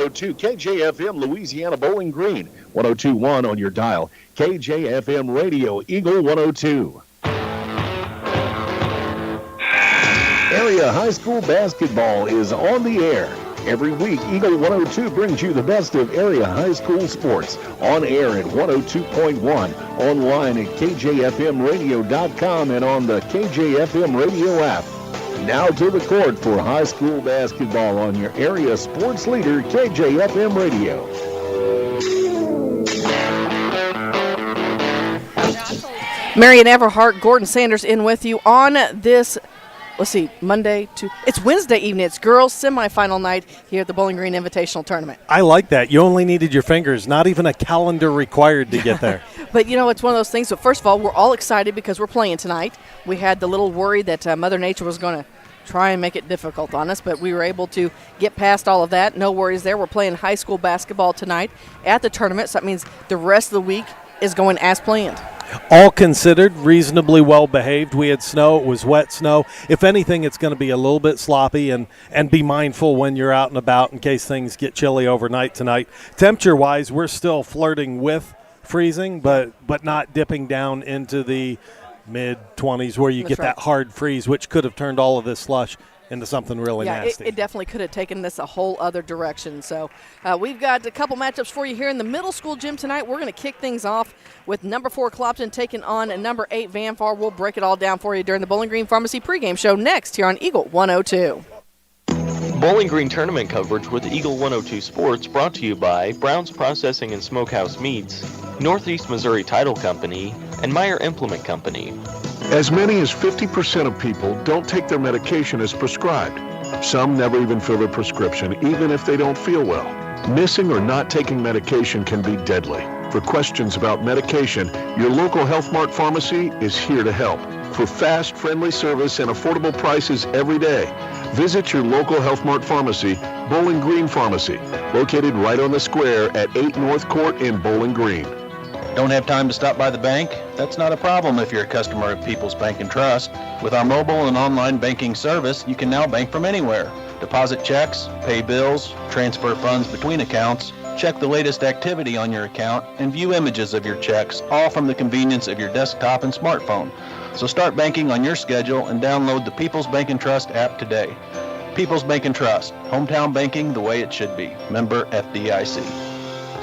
102 KJFM Louisiana Bowling Green, 102.1 on your dial. KJFM Radio, Eagle 102. Area high school basketball is on the air. Every week, Eagle 102 brings you the best of area high school sports. On air at 102.1, online at kjfmradio.com, and on the KJFM Radio app. Now to the court for high school basketball on your area sports leader, KJFM Radio. Marion Everhart, Gordon Sanders in with you on this, it's Wednesday evening. It's girls semifinal night here at the Bowling Green Invitational Tournament. I like that. You only needed your fingers, not even a calendar required to get there. But, it's one of those things. So, first of all, we're all excited because we're playing tonight. We had the little worry that Mother Nature was going to try and make it difficult on us, but we were able to get past all of that. No worries there. We're playing high school basketball tonight at the tournament, so that means the rest of the week is going as planned. All considered, reasonably well behaved. We had snow. It was wet snow. If anything, it's going to be a little bit sloppy, and be mindful when you're out and about in case things get chilly overnight tonight. Temperature-wise, we're still flirting with freezing, but not dipping down into the mid-20s where you get that hard freeze, which could have turned all of this slush into something really nasty. It definitely could have taken this a whole other direction. So we've got a couple matchups for you here in the middle school gym tonight. We're going to kick things off with number 4 Clopton taking on number 8 Vanfar. We'll break it all down for you during the Bowling Green Pharmacy pregame show next here on Eagle 102. Bowling Green tournament coverage with Eagle 102 Sports brought to you by Brown's Processing and Smokehouse Meats, Northeast Missouri Title Company, and Meyer Implement Company. As many as 50% of people don't take their medication as prescribed. Some never even fill their prescription, even if they don't feel well. Missing or not taking medication can be deadly. For questions about medication, your local Health Mart pharmacy is here to help. For fast, friendly service and affordable prices every day, visit your local Health Mart pharmacy, Bowling Green Pharmacy, located right on the square at 8 North Court in Bowling Green. Don't have time to stop by the bank? That's not a problem if you're a customer of People's Bank and Trust. With our mobile and online banking service, you can now bank from anywhere. Deposit checks, pay bills, transfer funds between accounts, check the latest activity on your account, and view images of your checks, all from the convenience of your desktop and smartphone. So start banking on your schedule and download the People's Bank and Trust app today. People's Bank and Trust, hometown banking the way it should be. Member FDIC.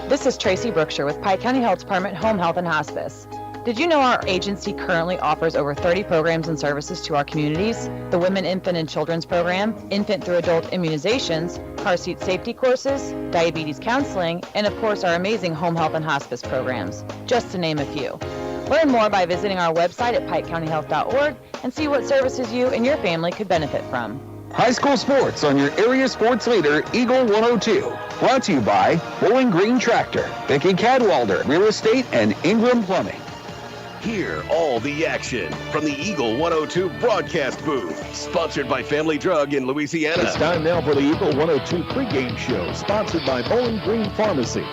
This is Tracy Brookshire with Pike County Health Department Home Health and Hospice. Did you know our agency currently offers over 30 programs and services to our communities? The Women, Infant, and Children's Program, infant through adult immunizations, car seat safety courses, diabetes counseling, and of course our amazing home health and hospice programs, just to name a few. Learn more by visiting our website at pikecountyhealth.org and see what services you and your family could benefit from. High school sports on your area sports leader, Eagle 102. Brought to you by Bowling Green Tractor, Becky Cadwalder Real Estate, and Ingram Plumbing. Hear all the action from the Eagle 102 broadcast booth. Sponsored by Family Drug in Louisiana. It's time now for the Eagle 102 pregame show, sponsored by Bowling Green Pharmacy.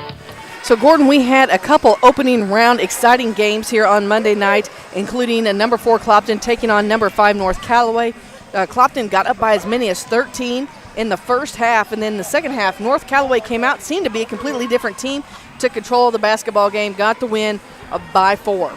So, Gordon, we had a couple opening round exciting games here on Monday night, including number 4 Clopton taking on number 5 North Callaway. Clopton got up by as many as 13 in the first half, and then the second half, North Callaway came out, seemed to be a completely different team, took control of the basketball game, got the win by 4.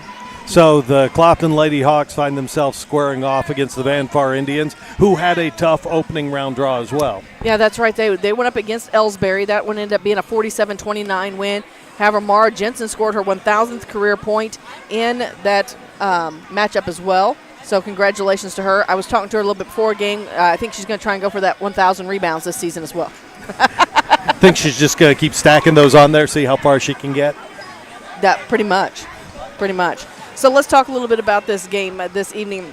So the Clopton Lady Hawks find themselves squaring off against the Vanfar Indians, who had a tough opening round draw as well. Yeah, that's right. They went up against Ellsbury. That one ended up being a 47-29 win. However, Mara Jensen scored her 1,000th career point in that matchup as well. So congratulations to her. I was talking to her a little bit before a game. I think she's going to try and go for that 1,000 rebounds this season as well. Think she's just going to keep stacking those on there, see how far she can get? That pretty much. So let's talk a little bit about this game this evening.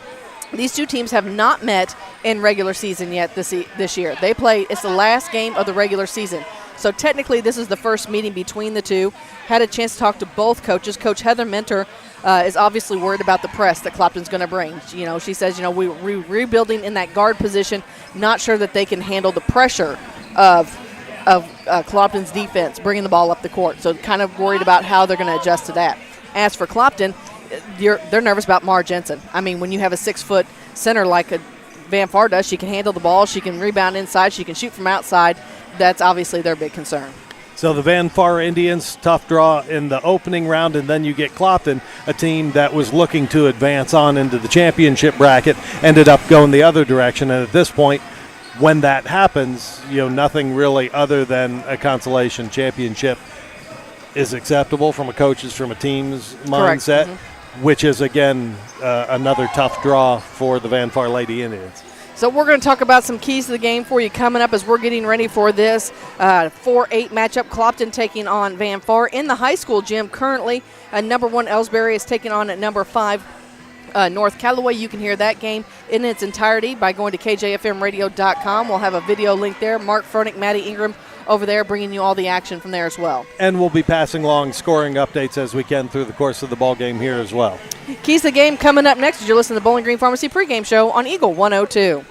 These two teams have not met in regular season yet this year. It's the last game of the regular season. So technically this is the first meeting between the two. Had a chance to talk to both coaches. Coach Heather Mentor is obviously worried about the press that Clopton's going to bring. She says, we're rebuilding in that guard position, not sure that they can handle the pressure of Clopton's defense, bringing the ball up the court. So kind of worried about how they're going to adjust to that. As for Clopton, they're nervous about Mara Jensen. I mean, when you have a 6-foot center like a Vanfar does, she can handle the ball, she can rebound inside, she can shoot from outside. that's obviously their big concern. So the Van Far Indians, tough draw in the opening round, and then you get Clopton, a team that was looking to advance on into the championship bracket, ended up going the other direction. And at this point, when that happens, nothing really other than a consolation championship is acceptable from a coach's, from a team's mindset, which is, again, another tough draw for the Van Far Lady Indians. So we're going to talk about some keys to the game for you coming up as we're getting ready for this 4-8 matchup. Clopton taking on Van Far in the high school gym currently. Number 1 Ellsbury is taking on at number 5 North Callaway. You can hear that game in its entirety by going to kjfmradio.com. We'll have a video link there. Mark Froenig, Maddie Ingram over there bringing you all the action from there as well. And we'll be passing along scoring updates as we can through the course of the ball game here as well. Keys to the game coming up next as you're listening to the Bowling Green Pharmacy pregame show on Eagle 102.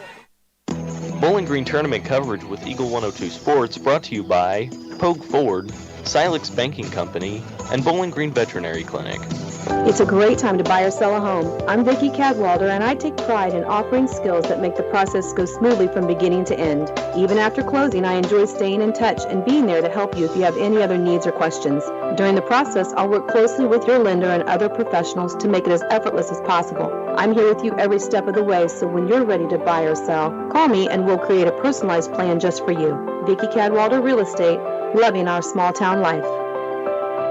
Bowling Green tournament coverage with Eagle 102 Sports brought to you by Pogue Ford, Silex Banking Company, and Bowling Green Veterinary Clinic. It's a great time to buy or sell a home. I'm Vicki Cadwalder, and I take pride in offering skills that make the process go smoothly from beginning to end. Even after closing, I enjoy staying in touch and being there to help you if you have any other needs or questions. During the process, I'll work closely with your lender and other professionals to make it as effortless as possible. I'm here with you every step of the way, so when you're ready to buy or sell, call me and we'll create a personalized plan just for you. Vicki Cadwalder Real Estate, loving our small town life.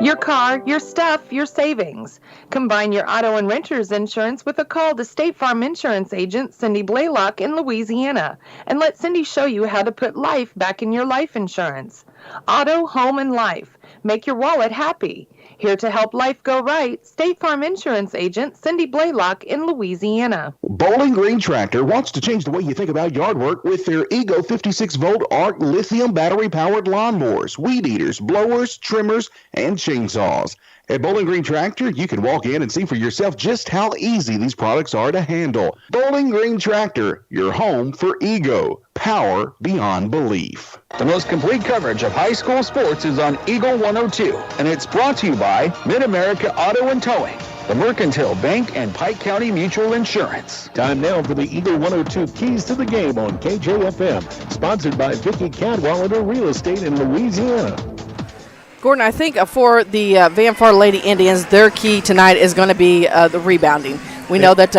Your car, your stuff, your savings. Combine your auto and renter's insurance with a call to State Farm Insurance agent Cindy Blaylock in Louisiana, and let Cindy show you how to put life back in your life insurance. Auto, home, and life. Make your wallet happy. Here to help life go right, State Farm Insurance agent Cindy Blaylock in Louisiana. Bowling Green Tractor wants to change the way you think about yard work with their Ego 56-volt ARC lithium battery-powered lawnmowers, weed eaters, blowers, trimmers, and chainsaws. At Bowling Green Tractor, you can walk in and see for yourself just how easy these products are to handle. Bowling Green Tractor, your home for Ego. Power beyond belief. The most complete coverage of high school sports is on Eagle 102, and it's brought to you by Mid-America Auto and Towing, the Mercantile Bank, and Pike County Mutual Insurance. Time now for the Eagle 102 Keys to the Game on KJFM, sponsored by Vicki Cadwalder Real Estate in Louisiana. Gordon, I think for the Van Far Lady Indians, their key tonight is going to be the rebounding. We know that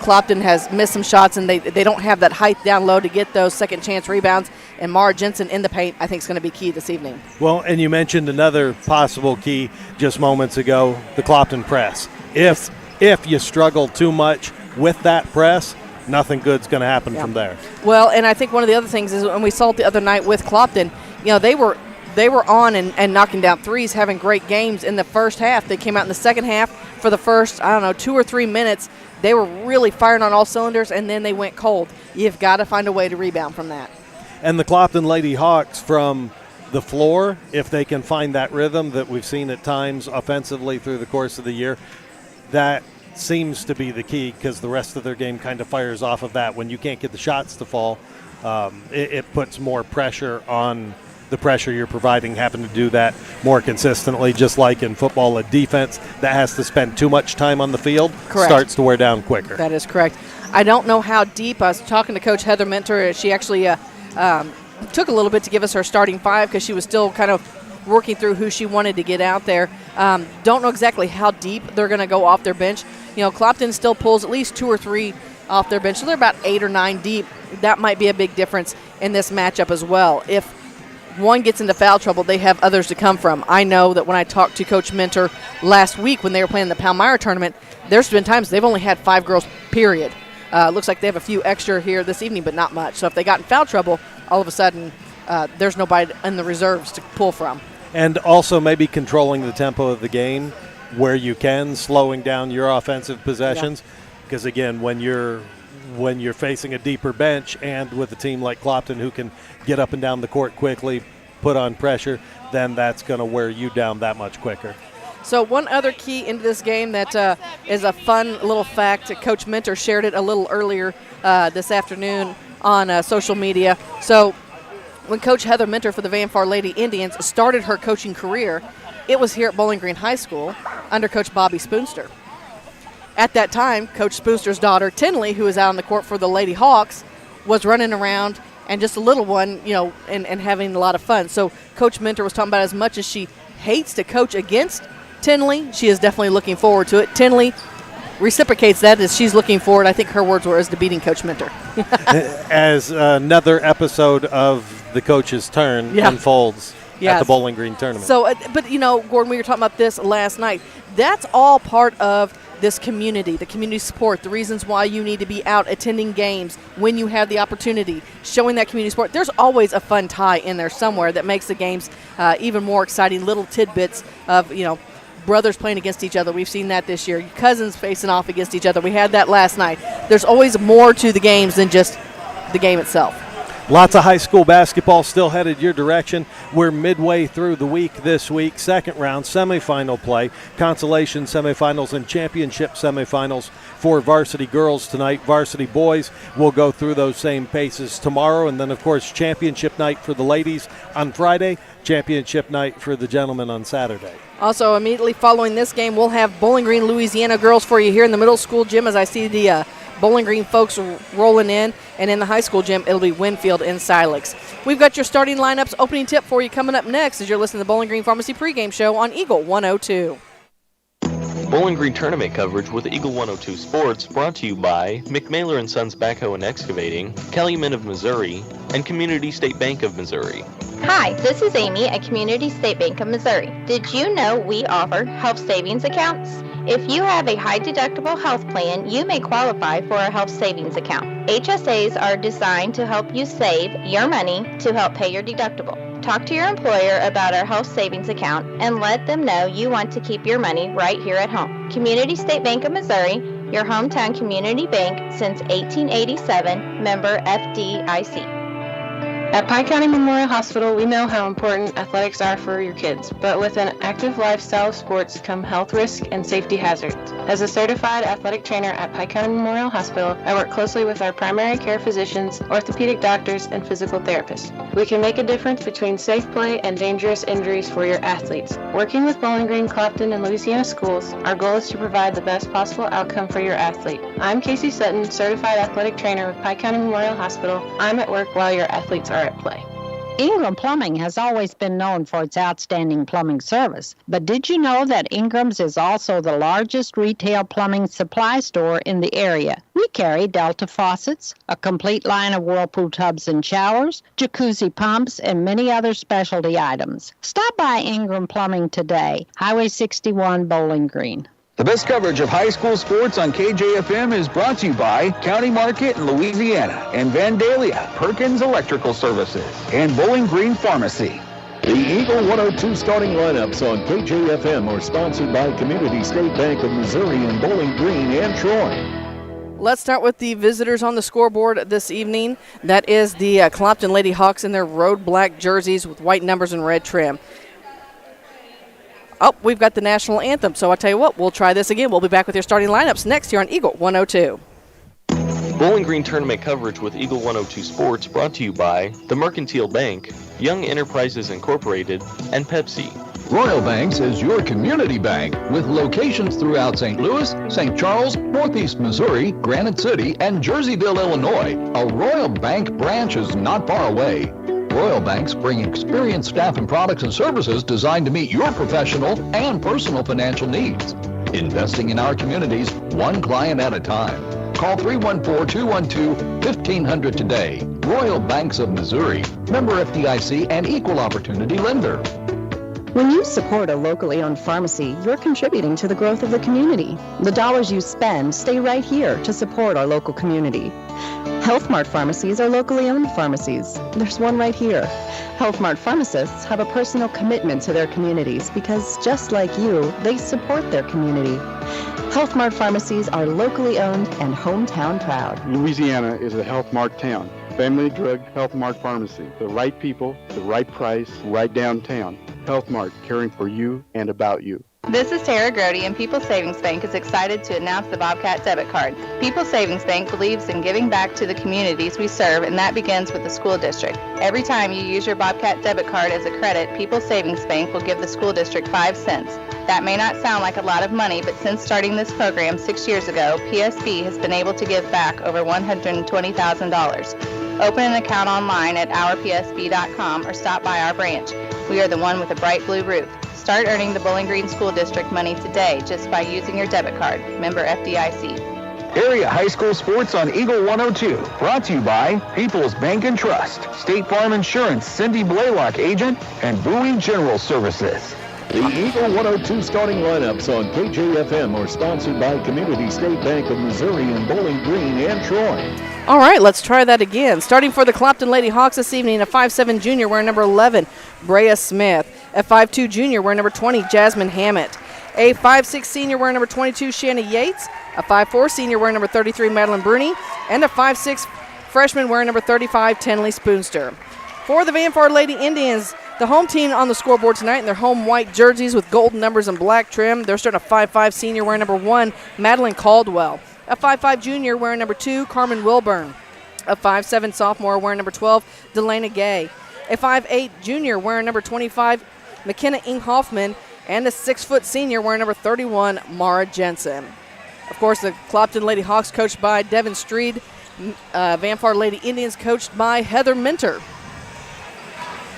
Clopton has missed some shots, and they don't have that height down low to get those second chance rebounds. And Mara Jensen in the paint, I think, is going to be key this evening. Well, and you mentioned another possible key just moments ago, the Clopton press. If you struggle too much with that press, nothing good's going to happen from there. Well, and I think one of the other things is when we saw it the other night with Clopton, they were on and knocking down threes, having great games in the first half. They came out in the second half for the first, 2 or 3 minutes. They were really firing on all cylinders, and then they went cold. You've got to find a way to rebound from that. And the Clopton Lady Hawks from the floor, if they can find that rhythm that we've seen at times offensively through the course of the year, that seems to be the key, because the rest of their game kind of fires off of that. When you can't get the shots to fall, it puts more pressure on the pressure you're providing, having to do that more consistently. Just like in football, a defense that has to spend too much time on the field starts to wear down quicker. That is correct. I don't know how deep. I was talking to Coach Heather Mentor. She actually took a little bit to give us her starting five because she was still kind of working through who she wanted to get out there. Don't know exactly how deep they're going to go off their bench. Clopton still pulls at least 2 or 3 off their bench, so they're about 8 or 9 deep. That might be a big difference in this matchup as well. If one gets into foul trouble, they have others to come from. I know that when I talked to Coach Mentor last week when they were playing the Palmyra tournament, there's been times they've only had 5 girls, period. Looks like they have a few extra here this evening, but not much. So if they got in foul trouble, all of a sudden there's nobody in the reserves to pull from. And also maybe controlling the tempo of the game where you can, slowing down your offensive possessions. Because, again, when you're facing a deeper bench and with a team like Clopton who can get up and down the court quickly, put on pressure, then that's going to wear you down that much quicker. So one other key into this game that is a fun little fact, Coach Mentor shared it a little earlier this afternoon on social media. So when Coach Heather Mentor for the Van Far Lady Indians started her coaching career, it was here at Bowling Green High School under Coach Bobby Spoonster. At that time, Coach Spoonster's daughter, Tinley, who was out on the court for the Lady Hawks, was running around and just a little one, and having a lot of fun. So Coach Minter was talking about as much as she hates to coach against Tinley, she is definitely looking forward to it. Tinley reciprocates that as she's looking forward. I think her words were as to beating Coach Minter. As another episode of the coach's turn unfolds at the Bowling Green tournament. So, but Gordon, we were talking about this last night. That's all part of this community, the community support, the reasons why you need to be out attending games when you have the opportunity, showing that community support. There's always a fun tie in there somewhere that makes the games even more exciting, little tidbits of, brothers playing against each other. We've seen that this year. Cousins facing off against each other. We had that last night. There's always more to the games than just the game itself. Lots of high school basketball still headed your direction. We're midway through the week this week. Second round semifinal play. Consolation semifinals and championship semifinals for varsity girls tonight. Varsity boys will go through those same paces tomorrow. And then, of course, championship night for the ladies on Friday. Championship night for the gentlemen on Saturday. Also, immediately following this game, we'll have Bowling Green, Louisiana girls for you here in the middle school gym as I see the Bowling Green folks rolling in, and in the high school gym, it'll be Winfield and Silex. We've got your starting lineups opening tip for you coming up next as you're listening to the Bowling Green Pharmacy pregame show on Eagle 102. Bowling Green tournament coverage with Eagle 102 Sports brought to you by McMailer & Sons Backhoe and Excavating, Calumet of Missouri, and Community State Bank of Missouri. Hi, this is Amy at Community State Bank of Missouri. Did you know we offer health savings accounts? If you have a high-deductible health plan, you may qualify for a health savings account. HSAs are designed to help you save your money to help pay your deductible. Talk to your employer about our health savings account and let them know you want to keep your money right here at home. Community State Bank of Missouri, your hometown community bank since 1887, member FDIC. At Pike County Memorial Hospital, we know how important athletics are for your kids, but with an active lifestyle of sports come health risks and safety hazards. As a certified athletic trainer at Pike County Memorial Hospital, I work closely with our primary care physicians, orthopedic doctors, and physical therapists. We can make a difference between safe play and dangerous injuries for your athletes. Working with Bowling Green, Clopton, and Louisiana schools, our goal is to provide the best possible outcome for your athlete. I'm Casey Sutton, certified athletic trainer with Pike County Memorial Hospital. I'm at work while your athletes are at play. Ingram Plumbing has always been known for its outstanding plumbing service. But did you know that Ingram's is also the largest retail plumbing supply store in the area? We carry Delta faucets, a complete line of Whirlpool tubs and showers, jacuzzi pumps, and many other specialty items. Stop by Ingram Plumbing today, Highway 61, Bowling Green. The best coverage of high school sports on KJFM is brought to you by County Market in Louisiana and Vandalia, Perkins Electrical Services, and Bowling Green Pharmacy. The Eagle 102 starting lineups on KJFM are sponsored by Community State Bank of Missouri and Bowling Green and Troy. Let's start with the visitors on the scoreboard this evening. That is the Clopton Lady Hawks in their road black jerseys with white numbers and red trim. Oh, we've got the national anthem, so I'll tell you what, we'll try this again. We'll be back with your starting lineups next here on Eagle 102. Bowling Green tournament coverage with Eagle 102 Sports brought to you by the Mercantile Bank, Young Enterprises Incorporated, and Pepsi. Royal Banks is your community bank with locations throughout St. Louis, St. Charles, Northeast Missouri, Granite City, and Jerseyville, Illinois. A Royal Bank branch is not far away. Royal Banks bring experienced staff and products and services designed to meet your professional and personal financial needs. Investing in our communities, one client at a time. Call 314-212-1500 today. Royal Banks of Missouri, member FDIC and equal opportunity lender. When you support a locally owned pharmacy, you're contributing to the growth of the community. The dollars you spend stay right here to support our local community. Health Mart pharmacies are locally owned pharmacies. There's one right here. Health Mart pharmacists have a personal commitment to their communities because, just like you, they support their community. Health Mart pharmacies are locally owned and hometown proud. Louisiana is a Health Mart town. Family Drug Health Mart Pharmacy. The right people, the right price, right downtown. Health Mart, caring for you and about you. This is Tara Grody, and People's Savings Bank is excited to announce the Bobcat Debit Card. People's Savings Bank believes in giving back to the communities we serve, and that begins with the school district. Every time you use your Bobcat Debit Card as a credit, People's Savings Bank will give the school district 5 cents. That may not sound like a lot of money, but since starting this program 6 years ago, PSB has been able to give back over $120,000. Open an account online at ourpsb.com or stop by our branch. We are the one with a bright blue roof. Start earning the Bowling Green School District money today just by using your debit card. Member FDIC. Area high school sports on Eagle 102. Brought to you by People's Bank and Trust, State Farm Insurance, Cindy Blaylock agent, and Bowie General Services. The Eagle 102 starting lineups on KJFM are sponsored by Community State Bank of Missouri in Bowling Green and Troy. All right, let's try that again. Starting for the Clopton Lady Hawks this evening, a 5'7" junior wearing number 11, Brea Smith. A 5'2" junior wearing number 20, Jasmine Hammett. A 5'6" senior wearing number 22, Shanna Yates. A 5'4" senior wearing number 33, Madeline Bruni. And a 5'6" freshman wearing number 35, Tenley Spoonster. For the Vanpar Lady Indians, the home team on the scoreboard tonight in their home white jerseys with golden numbers and black trim. They're starting a 5'5" senior wearing number 1, Madeline Caldwell. A 5'5" junior wearing number 2, Carmen Wilburn. A 5'7" sophomore wearing number 12, Delana Gay. A 5'8" junior wearing number 25, McKenna Inghoffman. And a 6' senior wearing number 31, Mara Jensen. Of course, the Clopton Lady Hawks coached by Devin Streed. Vanpar Lady Indians coached by Heather Minter.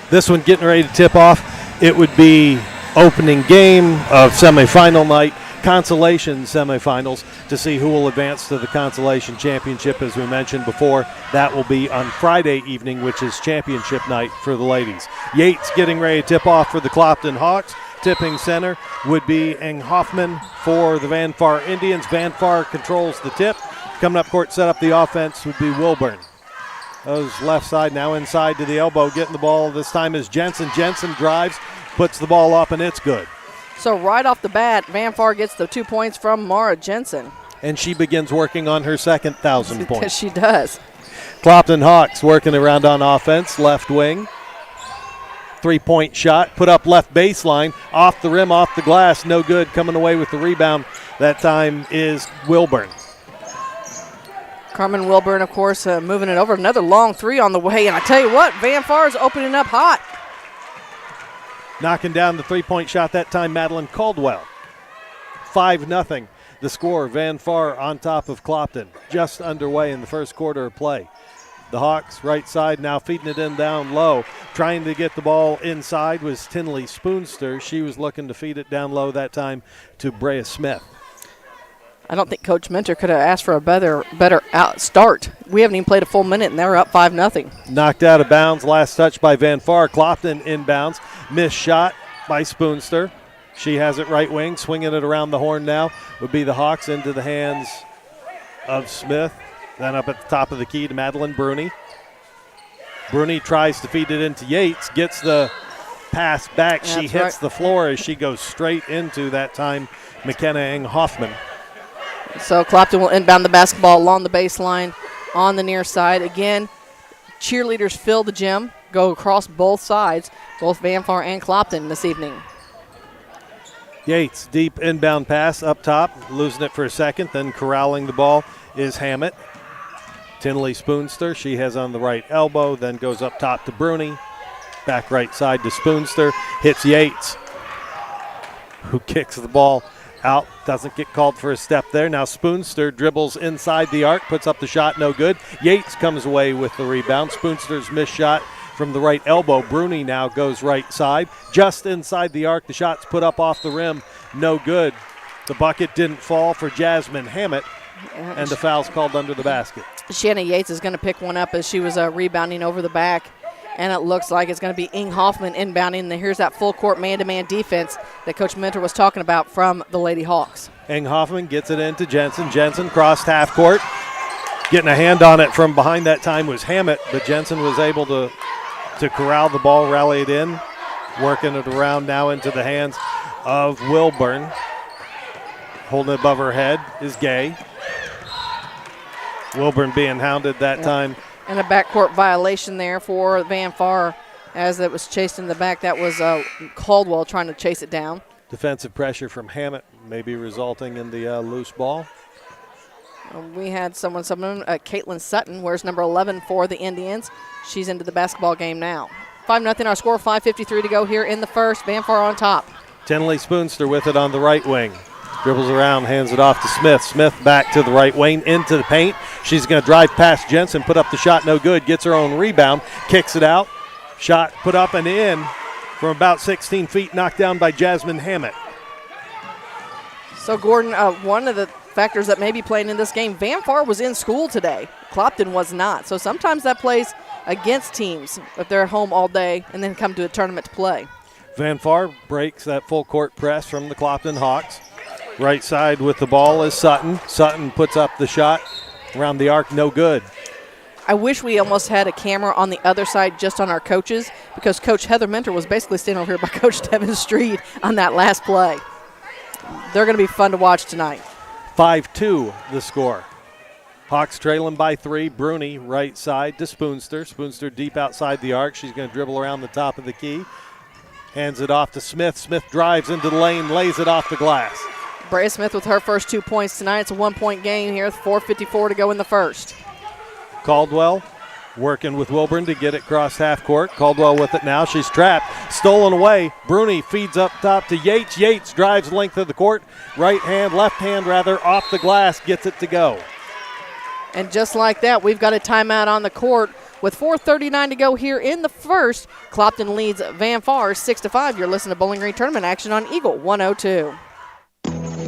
This one getting ready to tip off. It would be opening game of semifinal night, Consolation semifinals, to see who will advance to the Consolation Championship. As we mentioned before, that will be on Friday evening, which is championship night for the ladies. Yates getting ready to tip off for the Clopton Hawks. Tipping center would be Hoffman for the Vanpar Indians. Vanpar controls the tip. Coming up court, set up the offense would be Wilburn. Those left side now inside to the elbow, getting the ball. This time is Jensen. Jensen drives, puts the ball up, and it's good. So right off the bat, Vanpar gets the 2 points from Mara Jensen. And she begins working on her second 1,000 points. Yes, she does. Clopton Hawks working around on offense, left wing. 3-point shot, put up left baseline, off the rim, off the glass, no good. Coming away with the rebound that time is Wilburn. Carmen Wilburn, of course, moving it over. Another long three on the way, and I tell you what, Vanpar is opening up hot. Knocking down the 3-point shot that time, Madeline Caldwell. 5-0. The score, Vanpar on top of Clopton. Just underway in the first quarter of play. The Hawks, right side, now feeding it in down low. Trying to get the ball inside was Tenley Spoonster. She was looking to feed it down low that time to Brea Smith. I don't think Coach Minter could have asked for a better start. We haven't even played a full minute, and they're up 5-0. Knocked out of bounds. Last touch by Vanpar. Clopton inbounds. Missed shot by Spoonster. She has it right wing. Swinging it around the horn now would be the Hawks into the hands of Smith. Then up at the top of the key to Madeline Bruni. Bruni tries to feed it into Yates. Gets the pass back. She hits the floor as she goes straight into, that time, McKenna Inghoffman. So Clopton will inbound the basketball along the baseline on the near side. Again, cheerleaders fill the gym, go across both sides, both Vanpar and Clopton this evening. Yates, deep inbound pass up top, losing it for a second, then corralling the ball is Hammett. Tenley Spoonster, she has on the right elbow, then goes up top to Bruni. Back right side to Spoonster, hits Yates, who kicks the ball out, doesn't get called for a step there. Now Spoonster dribbles inside the arc, puts up the shot, no good. Yates comes away with the rebound. Spoonster's missed shot from the right elbow. Bruni now goes right side, just inside the arc. The shot's put up off the rim, no good. The bucket didn't fall for Jasmine Hammett, and the foul's called under the basket. Shanna Yates is going to pick one up as she was rebounding over the back, and it looks like it's going to be Inghoffman inbounding. And here's that full court man-to-man defense that Coach Minter was talking about from the Lady Hawks. Inghoffman gets it into Jensen. Jensen crossed half court. Getting a hand on it from behind that time was Hammett, but Jensen was able to corral the ball, rally it in, working it around now into the hands of Wilburn. Holding it above her head is Gay. Wilburn being hounded that time. And a backcourt violation there for Vanpar as it was chased in the back. That was Caldwell trying to chase it down. Defensive pressure from Hammett maybe resulting in the loose ball. We had someone Caitlin Sutton wears number 11 for the Indians. She's into the basketball game now. 5-0 our score, 5:53 to go here in the first. Vanpar on top. Tenley Spoonster with it on the right wing. Dribbles around, hands it off to Smith. Smith back to the right wing, into the paint. She's going to drive past Jensen, put up the shot, no good. Gets her own rebound, kicks it out. Shot put up and in from about 16 feet, knocked down by Jasmine Hammett. So, Gordon, one of the factors that may be playing in this game, Van Far was in school today. Clopton was not. So sometimes that plays against teams if they're home all day and then come to a tournament to play. Van Far breaks that full court press from the Clopton Hawks. Right side with the ball is Sutton. Sutton puts up the shot around the arc, no good. I wish we almost had a camera on the other side just on our coaches, because Coach Heather Mentor was basically standing over here by Coach Devin Street on that last play. They're going to be fun to watch tonight. 5-2 the score. Hawks trailing by 3. Bruni right side to Spoonster. Spoonster deep outside the arc. She's going to dribble around the top of the key. Hands it off to Smith. Smith drives into the lane, lays it off the glass. Brea Smith with her first 2 points tonight. It's a 1-point game here, 4:54 to go in the first. Caldwell working with Wilburn to get it across half court. Caldwell with it now. She's trapped. Stolen away. Bruni feeds up top to Yates. Yates drives length of the court. Left hand off the glass, gets it to go. And just like that, we've got a timeout on the court with 4:39 to go here in the first. Clopton leads Van Far 6-5. You're listening to Bowling Green Tournament action on Eagle 102.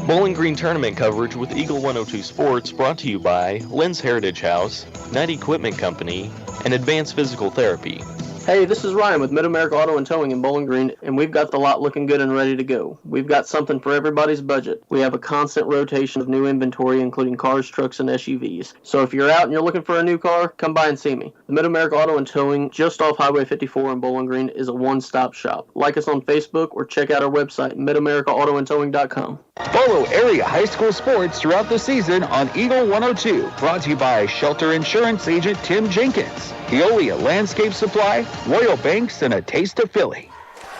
Bowling Green Tournament coverage with Eagle 102 Sports brought to you by Lynn's Heritage House, Knight Equipment Company, and Advanced Physical Therapy. Hey, this is Ryan with Mid-America Auto and Towing in Bowling Green, and we've got the lot looking good and ready to go. We've got something for everybody's budget. We have a constant rotation of new inventory, including cars, trucks, and SUVs. So if you're out and you're looking for a new car, come by and see me. The Mid-America Auto and Towing, just off Highway 54 in Bowling Green, is a one-stop shop. Like us on Facebook or check out our website, midamericaautoandtowing.com. Follow area high school sports throughout the season on Eagle 102. Brought to you by Shelter Insurance Agent Tim Jenkins, Eolia Landscape Supply, Royal Banks, and a taste of Philly.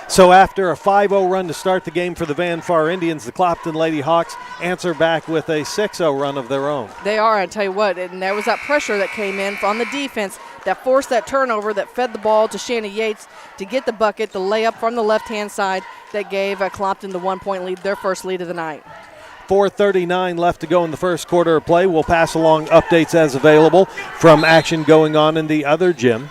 So after a 5-0 run to start the game for the Van Far Indians, the Clopton Lady Hawks answer back with a 6-0 run of their own. They are, I tell you what, and there was that pressure that came in on the defense that forced that turnover, that fed the ball to Shanna Yates to get the bucket, the layup from the left-hand side that gave Clopton the 1-point lead, their first lead of the night. 4:39 left to go in the first quarter of play. We'll pass along updates as available from action going on in the other gym.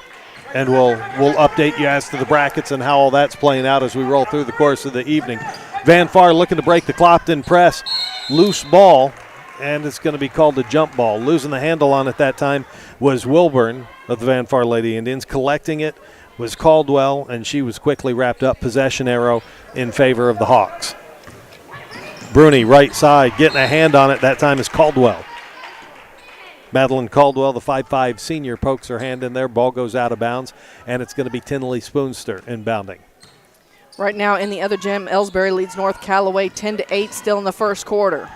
And we'll update you as to the brackets and how all that's playing out as we roll through the course of the evening. Van Far looking to break the Clopton press. Loose ball, and it's going to be called a jump ball. Losing the handle on it that time was Wilburn of the Van Far Lady Indians. Collecting it was Caldwell, and she was quickly wrapped up. Possession arrow in favor of the Hawks. Bruni right side, getting a hand on it. That time is Caldwell. Madeline Caldwell, the 5'5 senior, pokes her hand in there. Ball goes out of bounds, and it's going to be Tinley Spoonster inbounding. Right now in the other gym, Ellsbury leads North Callaway 10-8 still in the first quarter.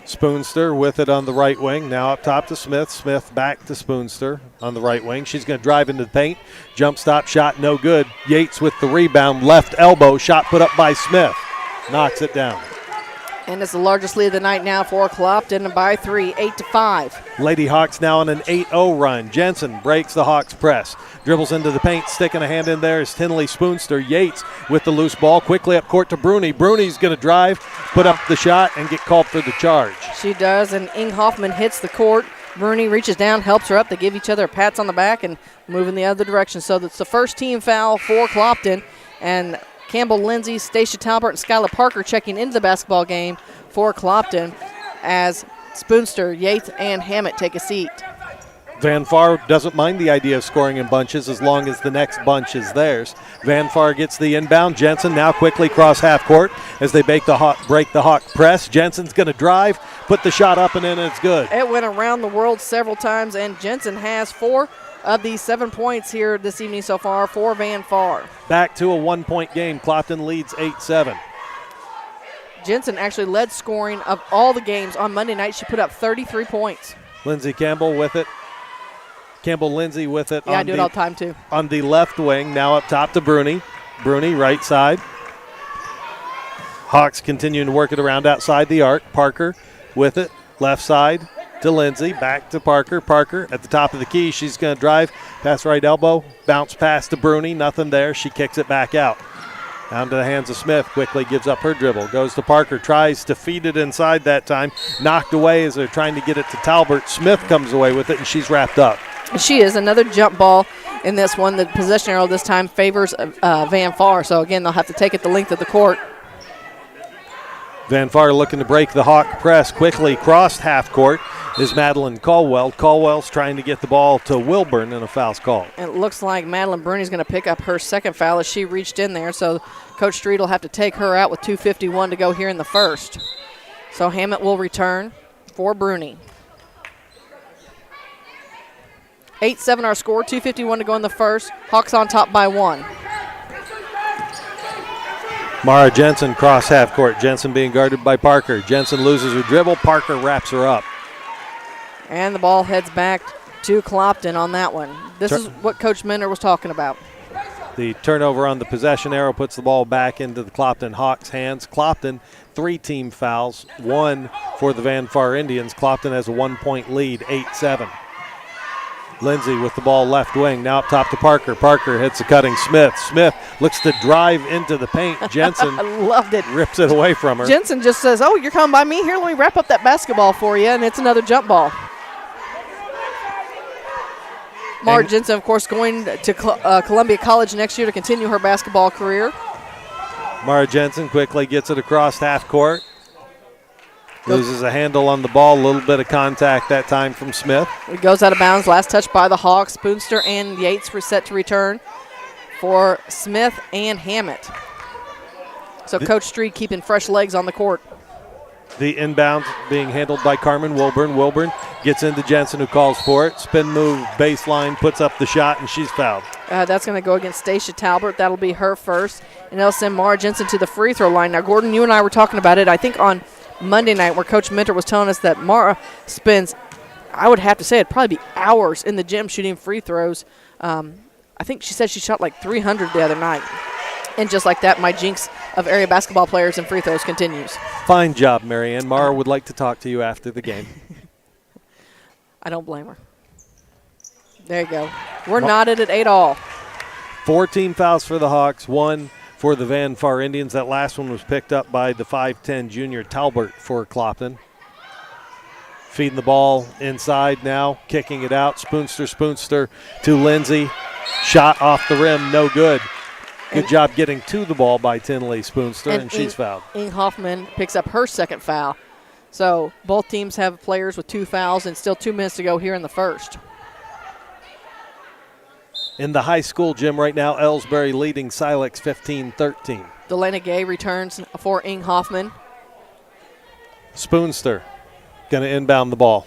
Spoonster with it on the right wing. Now up top to Smith. Smith back to Spoonster on the right wing. She's going to drive into the paint. Jump stop shot, no good. Yates with the rebound. Left elbow shot put up by Smith. Knocks it down. And it's the largest lead of the night now for Clopton by 3, 8-5. Lady Hawks now on an 8-0 run. Jensen breaks the Hawks press. Dribbles into the paint, sticking a hand in there is Tinley Spoonster. Yates with the loose ball, quickly up court to Bruni. Bruni's going to drive, put up the shot, and get called for the charge. She does, and Ing Hoffman hits the court. Bruni reaches down, helps her up. They give each other pats on the back and move in the other direction. So that's the first team foul for Clopton. And Campbell Lindsay, Stacia Talbert, and Skylar Parker checking into the basketball game for Clopton as Spoonster, Yates, and Hammett take a seat. Van Far doesn't mind the idea of scoring in bunches as long as the next bunch is theirs. Van Far gets the inbound. Jensen now quickly cross half court as they break the Hawk press. Jensen's going to drive, put the shot up and in, and it's good. It went around the world several times, and Jensen has 4 of these 7 points here this evening so far for Van Far. Back to a 1-point game. Clopton leads 8-7. Jensen actually led scoring of all the games on Monday night. She put up 33 points. Lindsey Campbell with it. Lindsay with it. Yeah, I do it all the time too. On the left wing, now up top to Bruni. Bruni right side. Hawks continuing to work it around outside the arc. Parker with it. Left side to Lindsay. Back to Parker. Parker at the top of the key. She's going to drive. Pass right elbow. Bounce pass to Bruni. Nothing there. She kicks it back out. Down to the hands of Smith. Quickly gives up her dribble. Goes to Parker. Tries to feed it inside that time. Knocked away as they're trying to get it to Talbert. Smith comes away with it, and she's wrapped up. She is. Another jump ball in this one. The possession arrow this time favors Van Far. So, again, they'll have to take it the length of the court. Van Far looking to break the Hawk press. Quickly crossed half court is Madeline Caldwell. Caldwell's trying to get the ball to Wilburn, and a foul's called. It looks like Madeline Bruni's going to pick up her second foul as she reached in there. So Coach Street will have to take her out with 2:51 to go here in the first. So Hammett will return for Bruni. 8-7 our score, 2:51 to go in the first. Hawks on top by 1. Mara Jensen cross half court. Jensen being guarded by Parker. Jensen loses her dribble. Parker wraps her up. And the ball heads back to Clopton on that one. This is what Coach Minter was talking about. The turnover on the possession arrow puts the ball back into the Clopton Hawks' hands. Clopton, 3 team fouls, 1 for the Van Far Indians. Clopton has a 1-point lead, 8-7. Lindsay with the ball left wing, now up top to Parker. Parker hits a cutting Smith. Smith looks to drive into the paint. Jensen I loved it. Rips it away from her. Jensen just says, oh, you're coming by me? Here, let me wrap up that basketball for you, and it's another jump ball. Mara Jensen, of course, going to Columbia College next year to continue her basketball career. Mara Jensen quickly gets it across half court. Loses a handle on the ball, a little bit of contact that time from Smith. It goes out of bounds. Last touch by the Hawks. Spoonster and Yates were set to return for Smith and Hammett. So Coach Street keeping fresh legs on the court. The inbound being handled by Carmen Wilburn. Wilburn gets into Jensen, who calls for it. Spin move, baseline, puts up the shot, and she's fouled. That's going to go against Stacia Talbert. That'll be her first. And they'll send Mara Jensen to the free throw line. Now, Gordon, you and I were talking about it, I think, on Monday night, where Coach Minter was telling us that Mara spends, I would have to say, it'd probably be hours in the gym shooting free throws. I think she said she shot like 300 the other night. And just like that, my jinx of area basketball players and free throws continues. Fine job, Marianne. Mara would like to talk to you after the game. I don't blame her. There you go. We're knotted at 8 all. 4 team fouls for the Hawks, 1 for the Van Far Indians. That last one was picked up by the 5'10 junior Talbert for Clopton. Feeding the ball inside now, kicking it out. Spoonster to Lindsay. Shot off the rim, no good. Good job getting to the ball by Tinley Spoonster, and she's fouled. Ing Hoffman picks up her second foul. So both teams have players with 2 fouls and still 2 minutes to go here in the first. In the high school gym right now, Ellsbury leading Silex 15-13. Delana Gay returns for Ing Hoffman. Spoonster going to inbound the ball.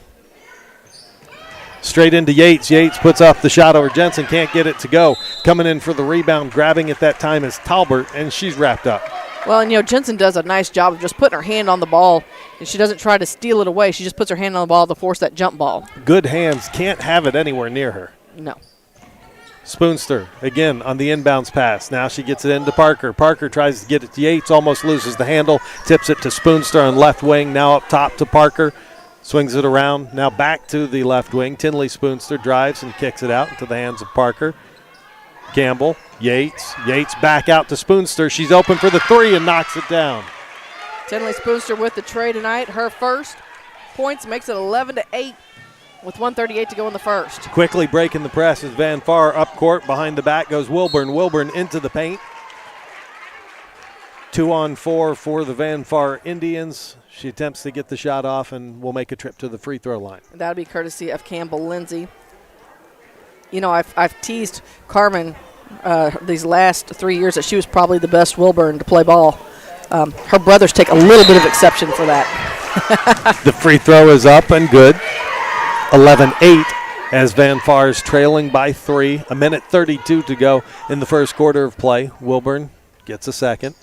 Straight into Yates. Yates puts off the shot over Jensen. Can't get it to go. Coming in for the rebound, grabbing at that time is Talbert, and she's wrapped up. Well, and, Jensen does a nice job of just putting her hand on the ball, and she doesn't try to steal it away. She just puts her hand on the ball to force that jump ball. Good hands. Can't have it anywhere near her. No. Spoonster, again, on the inbounds pass. Now she gets it into Parker. Parker tries to get it to Yates, almost loses the handle. Tips it to Spoonster on left wing. Now up top to Parker. Swings it around, now back to the left wing. Tinley Spoonster drives and kicks it out into the hands of Parker. Campbell, Yates back out to Spoonster. She's open for the 3 and knocks it down. Tinley Spoonster with the tray tonight. Her first points makes it 11-8 with 1:38 to go in the first. Quickly breaking the press is Van Far up court. Behind the back goes Wilburn. Wilburn into the paint. 2-on-4 for the Van Far Indians. She attempts to get the shot off and will make a trip to the free throw line. That'll be courtesy of Campbell Lindsay. I've teased Carmen these last 3 years that she was probably the best Wilburn to play ball. Her brothers take a little bit of exception for that. The free throw is up and good. 11-8 as Van Far is trailing by 3. 1:32 to go in the first quarter of play. Wilburn gets a second.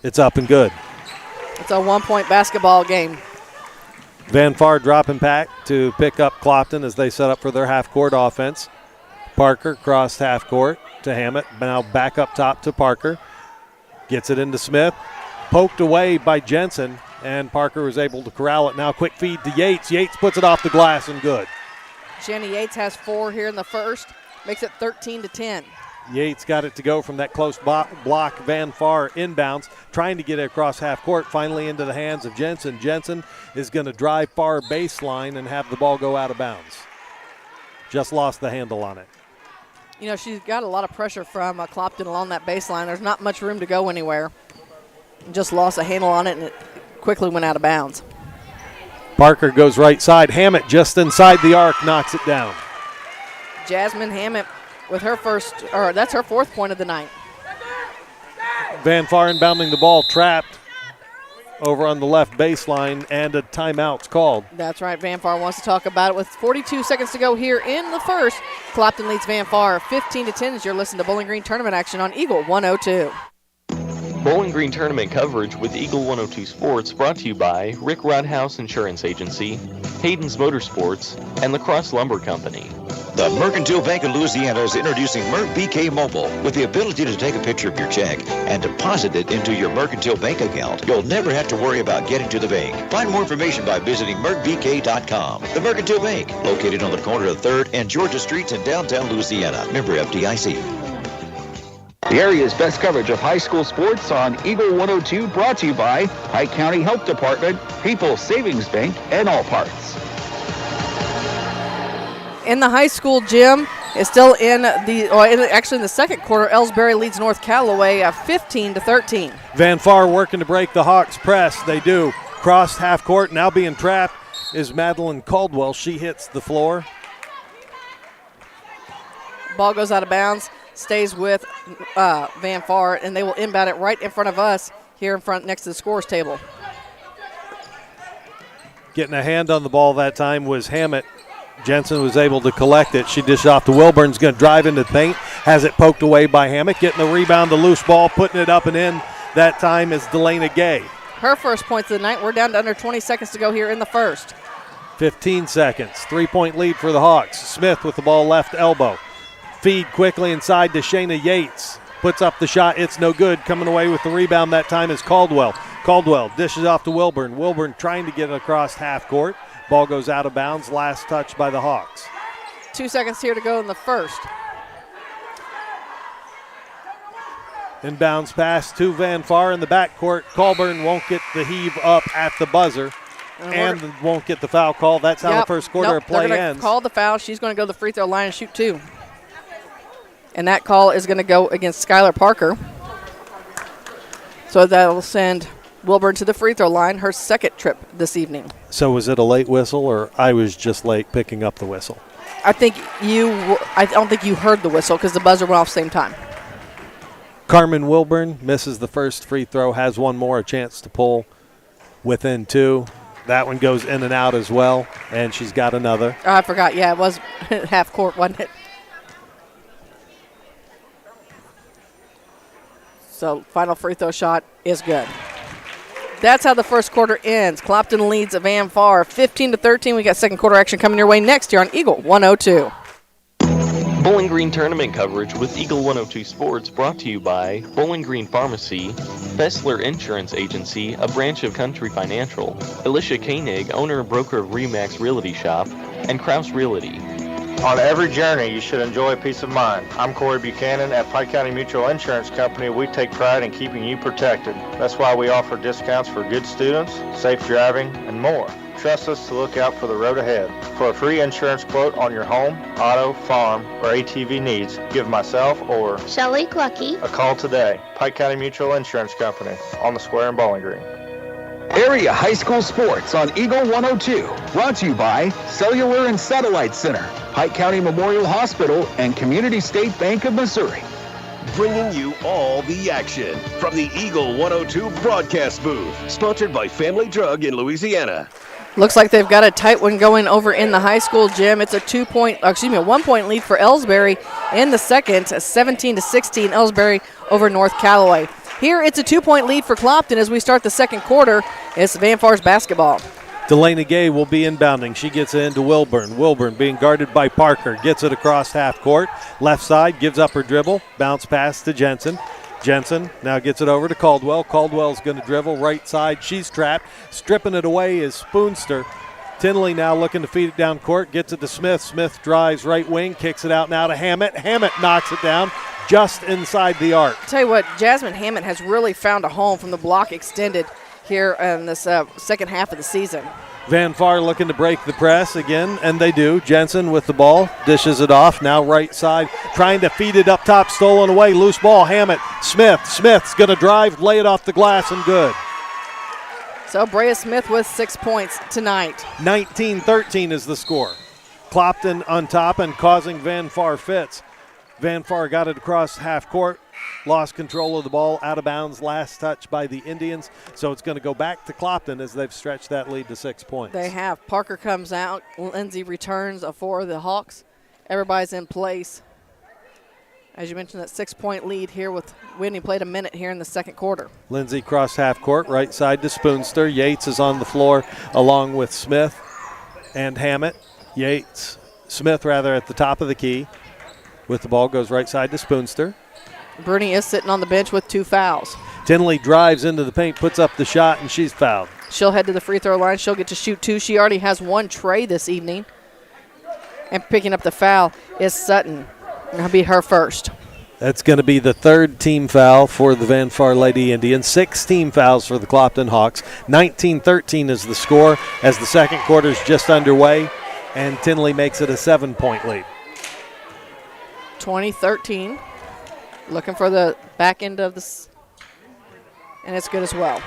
It's up and good. It's a 1-point basketball game. Van Far dropping back to pick up Clopton as they set up for their half-court offense. Parker crossed half-court to Hammett. Now back up top to Parker. Gets it into Smith. Poked away by Jensen, and Parker was able to corral it. Now quick feed to Yates. Yates puts it off the glass and good. Jenny Yates has 4 here in the first. Makes it 13-10. Yates got it to go from that close block. Van Far inbounds, trying to get it across half court, finally into the hands of Jensen. Jensen is going to drive far baseline and have the ball go out of bounds. Just lost the handle on it. You know, she's got a lot of pressure from Clopton along that baseline. There's not much room to go anywhere. Just lost a handle on it, and it quickly went out of bounds. Parker goes right side. Hammett just inside the arc, knocks it down. Jasmine Hammett with her that's her 4th point of the night. Van Far inbounding the ball, trapped over on the left baseline, and a timeout's called. That's right. Van Far wants to talk about it with 42 seconds to go here in the first. Clopton leads Van Far 15-10 as you're listening to Bowling Green tournament action on Eagle 102. Bowling Green tournament coverage with Eagle 102 Sports brought to you by Rick Rodhouse Insurance Agency, Hayden's Motorsports, and La Crosse Lumber Company. The Mercantile Bank of Louisiana is introducing Merc BK Mobile with the ability to take a picture of your check and deposit it into your Mercantile Bank account. You'll never have to worry about getting to the bank. Find more information by visiting mercbk.com. The Mercantile Bank, located on the corner of 3rd and Georgia Streets in downtown Louisiana. Member FDIC. The area's best coverage of high school sports on Eagle 102, brought to you by Pike County Health Department, People's Savings Bank, and All Parts. In the high school gym, is still in actually in the second quarter. Ellsbury leads North Callaway 15-13. Van Far working to break the Hawks press. They do. Crossed half court, now being trapped is Madeline Caldwell. She hits the floor. Ball goes out of bounds, stays with Van Far, and they will inbound it right in front of us here in front next to the scores table. Getting a hand on the ball that time was Hammett. Jensen was able to collect it. She dished off to Wilburn's going to drive into the paint. Has it poked away by Hammett. Getting the rebound, the loose ball, putting it up and in. That time is Delana Gay. Her first points of the night. We're down to under 20 seconds to go here in the first. 15 seconds. 3-point lead for the Hawks. Smith with the ball left elbow. Feed quickly inside to Shayna Yates. Puts up the shot. It's no good. Coming away with the rebound that time is Caldwell. Caldwell dishes off to Wilburn. Wilburn trying to get it across half court. Ball goes out of bounds. Last touch by the Hawks. 2 seconds here to go in the first. Inbounds pass to Van Far in the backcourt. Colburn won't get the heave up at the buzzer and won't get the foul call. That's how the first quarter of play ends. Call the foul. She's going to go to the free throw line and shoot 2. And that call is going to go against Skylar Parker. So that will send Wilburn to the free throw line, her second trip this evening. So was it a late whistle, or I was just late picking up the whistle? I don't think you heard the whistle because the buzzer went off the same time. Carmen Wilburn misses the first free throw, has one more, a chance to pull within 2. That one goes in and out as well, and she's got another. Oh, I forgot. Yeah, it was half court, wasn't it? So final free throw shot is good. That's how the first quarter ends. Clopton leads Van Far 15-13. We got second quarter action coming your way next year on Eagle 102. Bowling Green tournament coverage with Eagle 102 Sports brought to you by Bowling Green Pharmacy, Fessler Insurance Agency, a branch of Country Financial, Alicia Koenig, owner and broker of Remax Realty Shop, and Kraus Realty. On every journey, you should enjoy peace of mind. I'm Corey Buchanan at Pike County Mutual Insurance Company. We take pride in keeping you protected. That's why we offer discounts for good students, safe driving, and more. Trust us to look out for the road ahead. For a free insurance quote on your home, auto, farm, or ATV needs, give myself or Shelley Clucky a call today. Pike County Mutual Insurance Company on the square in Bowling Green. Area high school sports on Eagle 102. Brought to you by Cellular and Satellite Center, Pike County Memorial Hospital, and Community State Bank of Missouri. Bringing you all the action from the Eagle 102 broadcast booth. Sponsored by Family Drug in Louisiana. Looks like they've got a tight one going over in the high school gym. It's a 1-point lead for Ellsbury in the second, 17-16 Ellsbury over North Callaway. Here it's a 2-point lead for Clopton as we start the second quarter. It's Van Far's basketball. Delana Gay will be inbounding. She gets it into Wilburn. Wilburn being guarded by Parker. Gets it across half court. Left side, gives up her dribble. Bounce pass to Jensen. Jensen now gets it over to Caldwell. Caldwell's going to dribble right side. She's trapped. Stripping it away is Spoonster. Tinley now looking to feed it down court. Gets it to Smith. Smith drives right wing. Kicks it out now to Hammett. Hammett knocks it down. just inside the arc. Tell you what, Jasmine Hammond has really found a home from the block extended here in this second half of the season. Van Far looking to break the press again, and they do. Jensen with the ball, dishes it off, now right side, trying to feed it up top, stolen away, loose ball, Hammett, Smith's going to drive, lay it off the glass, and good. So Brea Smith with 6 points tonight. 19-13 is the score. Clopton on top and causing Van Far fits. Van Far got it across half court, lost control of the ball, out of bounds, last touch by the Indians. So it's going to go back to Clopton as they've stretched that lead to 6 points. They have. Parker comes out. Lindsay returns for the Hawks. Everybody's in place. As you mentioned, that 6 point lead here with Whitney played a minute here in the second quarter. Lindsay cross half court, right side to Spoonster. Yates is on the floor along with Smith and Hammett. Smith at the top of the key. With the ball, goes right side to Spoonster. Bruni is sitting on the bench with 2 fouls. Tinley drives into the paint, puts up the shot, and she's fouled. She'll head to the free throw line. She'll get to shoot 2. She already has 1 tray this evening. And picking up the foul is Sutton. That'll be her first. That's going to be the 3rd team foul for the Van Far Lady Indians. 6 team fouls for the Clopton Hawks. 19-13 is the score as the second quarter is just underway, and Tinley makes it a 7-point lead. 20-13. Looking for the back end of this, and it's good as well.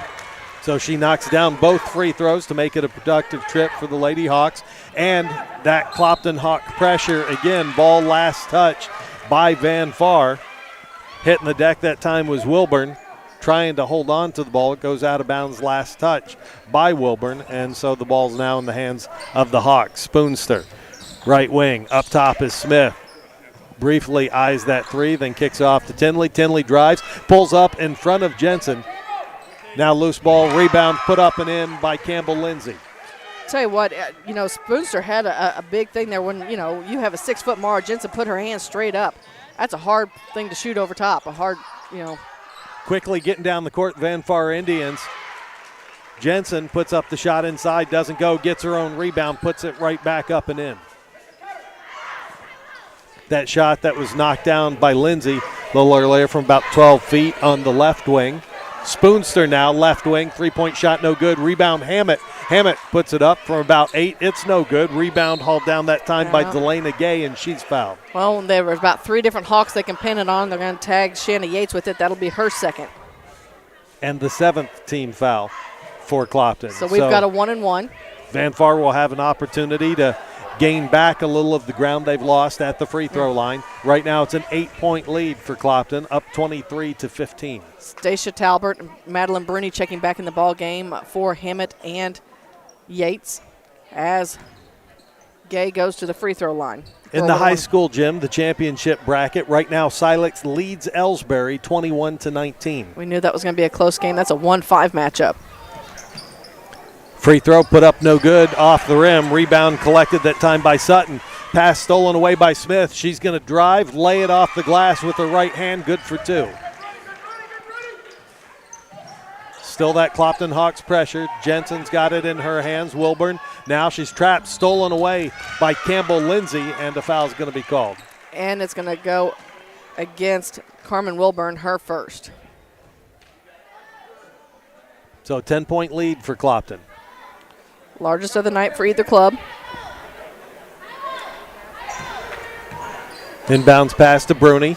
So she knocks down both free throws to make it a productive trip for the Lady Hawks. And that Clopton Hawk pressure, again, ball last touch by Van Far. Hitting the deck that time was Wilburn, trying to hold on to the ball. It goes out of bounds last touch by Wilburn, and so the ball's now in the hands of the Hawks. Spoonster, right wing, up top is Smith. Briefly eyes that 3, then kicks off to Tinley. Tinley drives, pulls up in front of Jensen. Now loose ball, rebound, put up and in by Campbell Lindsay. Tell you what, Spoonster had a big thing there when, you have a 6-foot Mara Jensen put her hands straight up. That's a hard thing to shoot over top, Quickly getting down the court, Van Far Indians. Jensen puts up the shot inside, doesn't go, gets her own rebound, puts it right back up and in. That shot that was knocked down by Lindsay a little earlier from about 12 feet on the left wing. Spoonster now, left wing, 3-point shot, no good. Rebound, Hammett. Hammett puts it up from about 8. It's no good. Rebound hauled down that time by Delana Gay, and she's fouled. Well, there were about 3 different Hawks they can pin it on. They're going to tag Shanna Yates with it. That'll be her second. And the 7th team foul for Clopton. So we've got a 1-and-1. Van Far will have an opportunity to gain back a little of the ground they've lost at the free throw line. Right now it's an 8-point lead for Clopton, up 23-15. Stacia Talbert and Madeline Bruni checking back in the ball game for Hammett and Yates as Gay goes to the free throw line. In the high school gym, the championship bracket, right now Silex leads Ellsbury 21-19. We knew that was going to be a close game. That's a 1-5 matchup. Free throw put up no good, off the rim. Rebound collected that time by Sutton. Pass stolen away by Smith. She's going to drive, lay it off the glass with her right hand, good for 2. Still that Clopton Hawks pressure. Jensen's got it in her hands. Wilburn, now she's trapped, stolen away by Campbell Lindsay, and a foul's going to be called. And it's going to go against Carmen Wilburn, her first. So 10-point lead for Clopton. Largest of the night for either club. Inbounds pass to Bruni,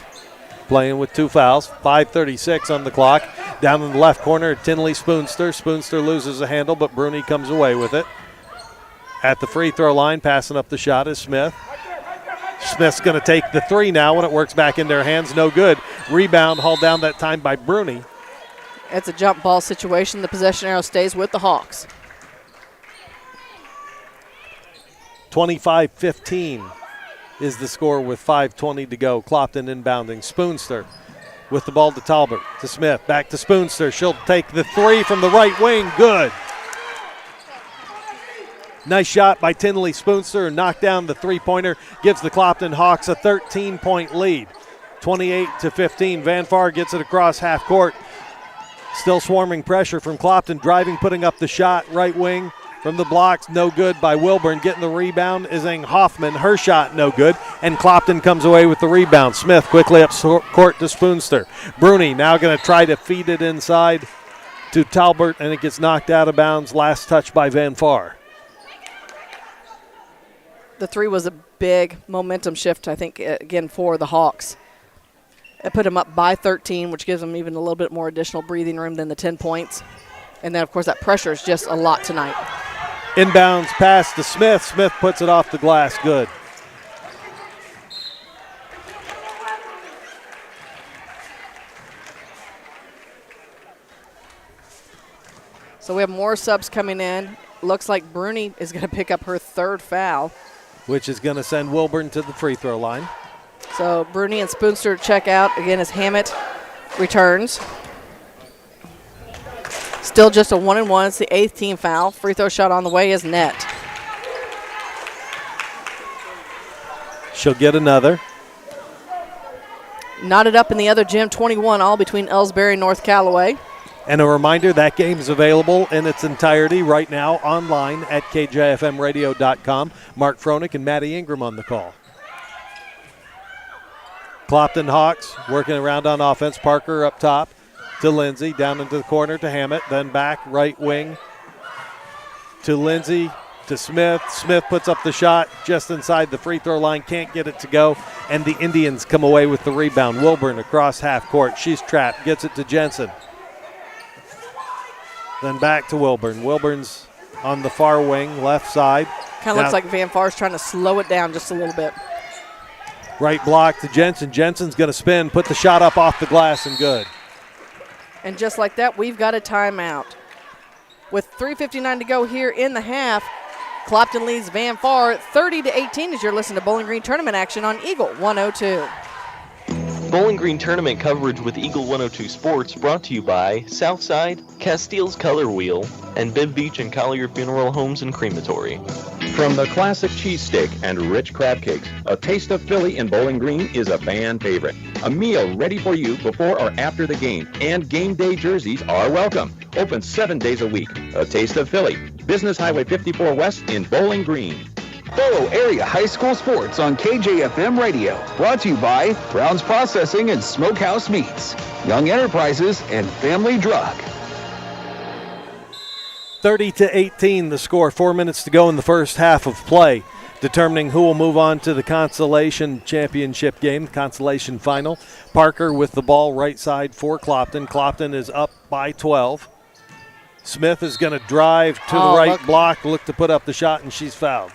playing with 2 fouls. 5:36 on the clock. Down in the left corner, Tinley Spoonster. Spoonster loses a handle, but Bruni comes away with it. At the free throw line, passing up the shot is Smith. Smith's going to take the 3 now when it works back in their hands. No good. Rebound hauled down that time by Bruni. It's a jump ball situation. The possession arrow stays with the Hawks. 25-15 is the score with 5:20 to go. Clopton inbounding. Spoonster with the ball to Talbert, to Smith, back to Spoonster. She'll take the 3 from the right wing. Good. Nice shot by Tinley Spoonster, knocked down the 3-pointer, gives the Clopton Hawks a 13-point lead. 28-15. Van Far gets it across half court. Still swarming pressure from Clopton, driving, putting up the shot, right wing from the blocks, no good by Wilburn. Getting the rebound is Hoffman. Her shot, no good. And Clopton comes away with the rebound. Smith quickly up court to Spoonster. Bruni now going to try to feed it inside to Talbert, and it gets knocked out of bounds. Last touch by Van Far. The three was a big momentum shift, I think, again, for the Hawks. It put them up by 13, which gives them even a little bit more additional breathing room than the 10 points. And then, of course, that pressure is just a lot tonight. Inbounds pass to Smith. Smith puts it off the glass. Good. So we have more subs coming in. Looks like Bruni is going to pick up her third foul, which is going to send Wilburn to the free throw line. So Bruni and Spoonster check out again as Hammett returns. Still just a 1-and-1. It's the 8th team foul. Free throw shot on the way is net. She'll get another. Knotted up in the other gym, 21 all between Ellsbury and North Callaway. And a reminder, that game is available in its entirety right now online at kjfmradio.com. Mark Froelich and Maddie Ingram on the call. Clopton Hawks working around on offense. Parker up top to Lindsay, down into the corner to Hammett, then back right wing to Lindsay to Smith. Smith puts up the shot just inside the free throw line, can't get it to go, and the Indians come away with the rebound. Wilburn across half court. She's trapped, gets it to Jensen. Then back to Wilburn. Wilburn's on the far wing, left side. Kind of looks like Van Far's trying to slow it down just a little bit. Right block to Jensen. Jensen's going to spin, put the shot up off the glass, and good. And just like that, we've got a timeout. With 3:59 to go here in the half, Clopton leads Van Far 30-18 as you're listening to Bowling Green tournament action on Eagle 102. Bowling Green tournament coverage with Eagle 102 Sports brought to you by Southside, Castile's Color Wheel, and Bibb Beach and Collier Funeral Homes and Crematory. From the classic cheesesteak and rich crab cakes, a taste of Philly in Bowling Green is a fan favorite. A meal ready for you before or after the game, and game day jerseys are welcome. Open 7 days a week. A taste of Philly. Business Highway 54 West in Bowling Green. Follow area high school sports on KJFM Radio. Brought to you by Brown's Processing and Smokehouse Meats, Young Enterprises, and Family Drug. 30-18 the score. 4 minutes to go in the first half of play, determining who will move on to the Consolation Championship game, the Consolation Final. Parker with the ball right side for Clopton. Clopton is up by 12. Smith is going to drive to the right block, look to put up the shot, and she's fouled.